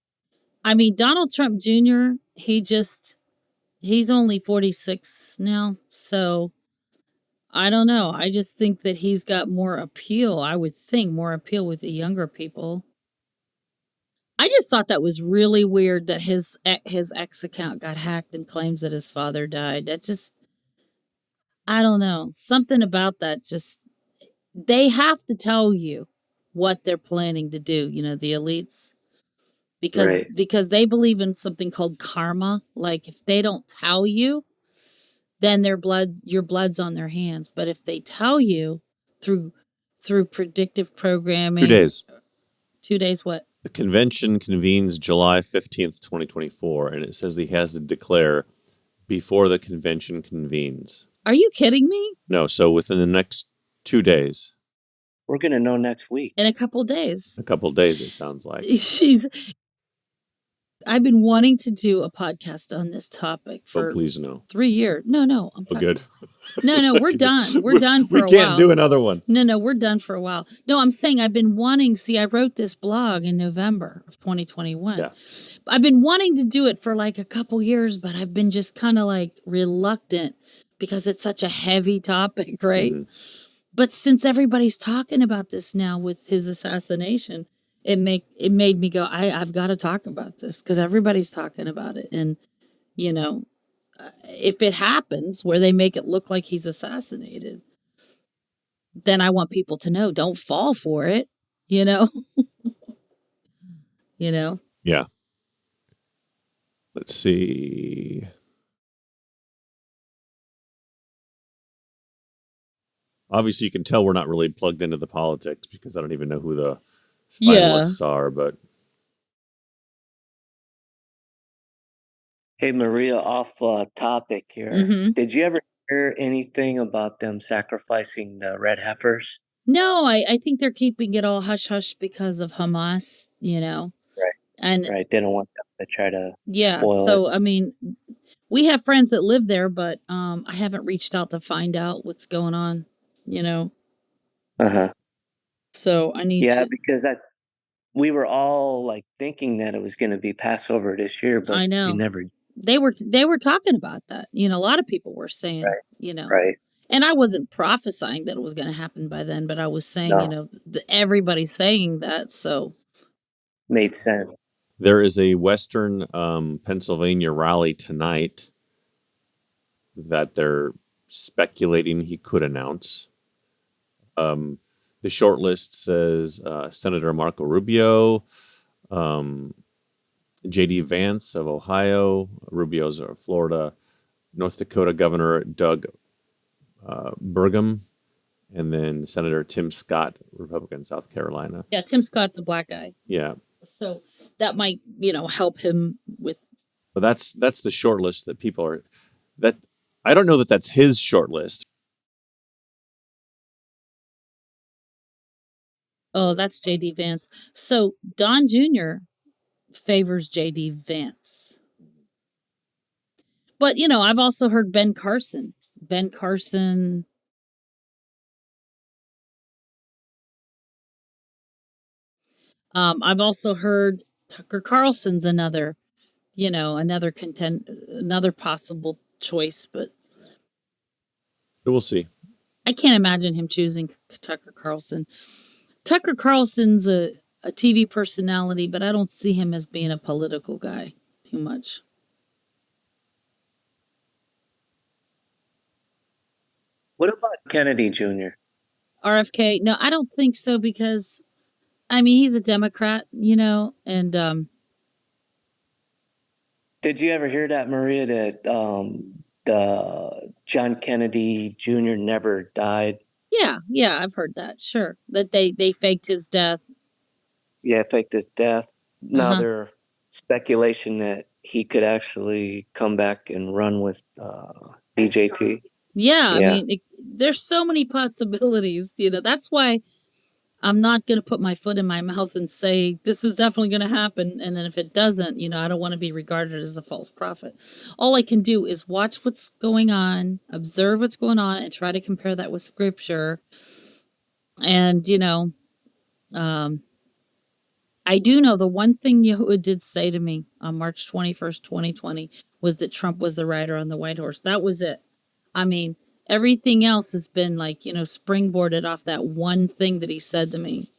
I mean, Donald Trump Jr., he's only 46 now. So I don't know. I just think that he's got more appeal. I would think more appeal with the younger people. I just thought that was really weird that his ex account got hacked and claims that his father died. That just, I don't know. Something about that just, they have to tell you what they're planning to do, the elites. Because they believe in something called karma. Like if they don't tell you, then your blood's on their hands. But if they tell you through predictive programming, 2 days. 2 days what? The convention convenes July 15th, 2024, and it says he has to declare before the convention convenes. Are you kidding me? No, so within the next 2 days. We're going to know next week. In a couple days. A couple days, it sounds like. I've been wanting to do a podcast on this topic for please no. 3 years. No. Good. No, we're done. We're done for a while. We can't do another one. No, we're done for a while. No, I'm saying I've been wanting, I wrote this blog in November of 2021. Yeah. I've been wanting to do it for like a couple years, but I've been just kind of like reluctant because it's such a heavy topic, right? Mm-hmm. But since everybody's talking about this now with his assassination, it made me go, I've got to talk about this because everybody's talking about it. And, if it happens where they make it look like he's assassinated, then I want people to know, don't fall for it, Yeah. Let's see. Obviously, you can tell we're not really plugged into the politics because I don't even know who the finalists are, but. Hey, Maria, off topic here. Mm-hmm. Did you ever hear anything about them sacrificing the red heifers? No, I think they're keeping it all hush-hush because of Hamas, Right. And right. They don't want them to try to spoil it. I mean, we have friends that live there, but I haven't reached out to find out what's going on, Uh-huh. So I need to. Yeah, because we were all like thinking that it was going to be Passover this year, but I know. They were talking about that. A lot of people were saying, Right. And I wasn't prophesying that it was going to happen by then, but I was saying, everybody's saying that, so. Made sense. There is a Western Pennsylvania rally tonight that they're speculating he could announce. The short list says Senator Marco Rubio, J.D. Vance of Ohio, Rubio's of Florida, North Dakota Governor Doug Burgum, and then Senator Tim Scott, Republican, South Carolina. Yeah, Tim Scott's a black guy. Yeah. So that might, help him with. But that's the short list that people are. That I don't know that that's his short list. Oh, that's J.D. Vance. So Don Jr. favors J.D. Vance. But, I've also heard Ben Carson. I've also heard Tucker Carlson's another possible choice, but we'll see. I can't imagine him choosing Tucker Carlson. Tucker Carlson's a TV personality, but I don't see him as being a political guy too much. What about Kennedy Jr.? RFK? No, I don't think so because, he's a Democrat, and... Did you ever hear that, Maria, that the John Kennedy Jr. never died? Yeah, I've heard that, sure. That they faked his death. Yeah, faked his death. Now speculation that he could actually come back and run with BJP. Yeah, I Yeah. mean, there's so many possibilities. That's why I'm not going to put my foot in my mouth and say this is definitely going to happen. And then if it doesn't, I don't want to be regarded as a false prophet. All I can do is watch what's going on, observe what's going on, and try to compare that with scripture. And, I do know the one thing Yahuwah did say to me on March 21st, 2020, was that Trump was the rider on the white horse. That was it. I mean, everything else has been like, springboarded off that one thing that he said to me,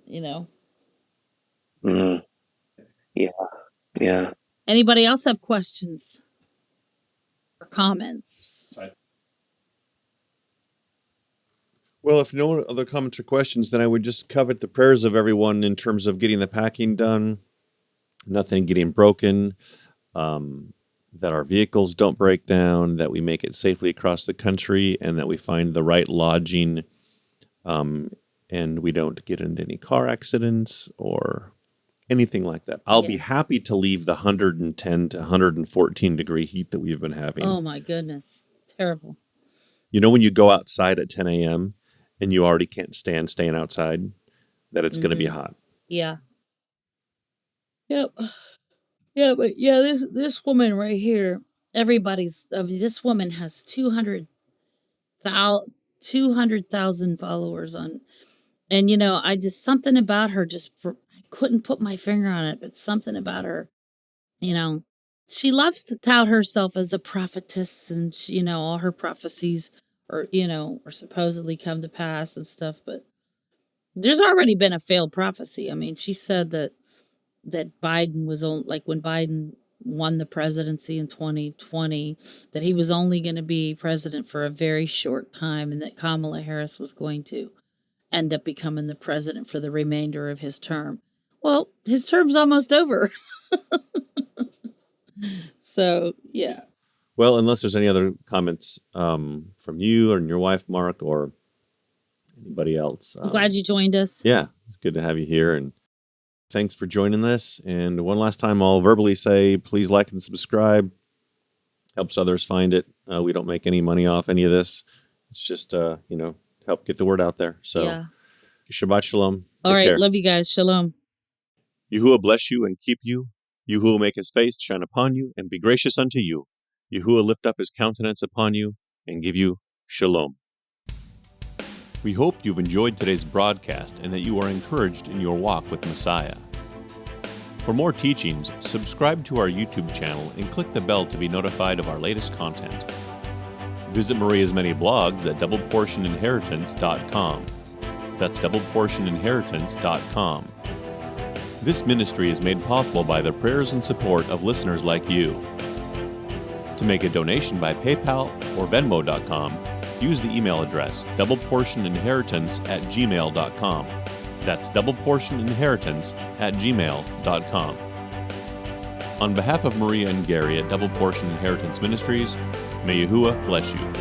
Mm-hmm. Yeah. Yeah. Anybody else have questions or comments? Well, if no other comments or questions, then I would just covet the prayers of everyone in terms of getting the packing done, nothing getting broken, that our vehicles don't break down, that we make it safely across the country, and that we find the right lodging, and we don't get into any car accidents or anything like that. I'll be happy to leave the 110 to 114 degree heat that we've been having. Oh, my goodness. Terrible. When you go outside at 10 a.m., and you already can't stand staying outside, that it's going to be hot. Yeah. Yep. Yeah, but this woman right here, this woman has 200,000 followers on, and I just, something about her, I couldn't put my finger on it, but something about her, she loves to tout herself as a prophetess, and she, all her prophecies or supposedly come to pass and stuff, but there's already been a failed prophecy. I mean, she said that Biden was when Biden won the presidency in 2020, that he was only going to be president for a very short time, and that Kamala Harris was going to end up becoming the president for the remainder of his term. Well, his term's almost over. So, yeah. Well, unless there's any other comments from you or your wife, Mark, or anybody else. I'm glad you joined us. Yeah, it's good to have you here, and thanks for joining us. And one last time, I'll verbally say, please like and subscribe. Helps others find it. We don't make any money off any of this. It's just, help get the word out there. So, yeah. Shabbat Shalom. All right. Care. Love you guys. Shalom. Yahuwah bless you and keep you. Yahuwah make his face shine upon you and be gracious unto you. Yahuwah lift up his countenance upon you and give you shalom. We hope you've enjoyed today's broadcast and that you are encouraged in your walk with Messiah. For more teachings, subscribe to our YouTube channel and click the bell to be notified of our latest content. Visit Maria's many blogs at doubleportioninheritance.com. That's doubleportioninheritance.com. This ministry is made possible by the prayers and support of listeners like you. To make a donation by PayPal or Venmo.com, use the email address doubleportioninheritance@gmail.com. That's doubleportioninheritance@gmail.com. On behalf of Maria and Gary at Double Portion Inheritance Ministries, may Yahuwah bless you.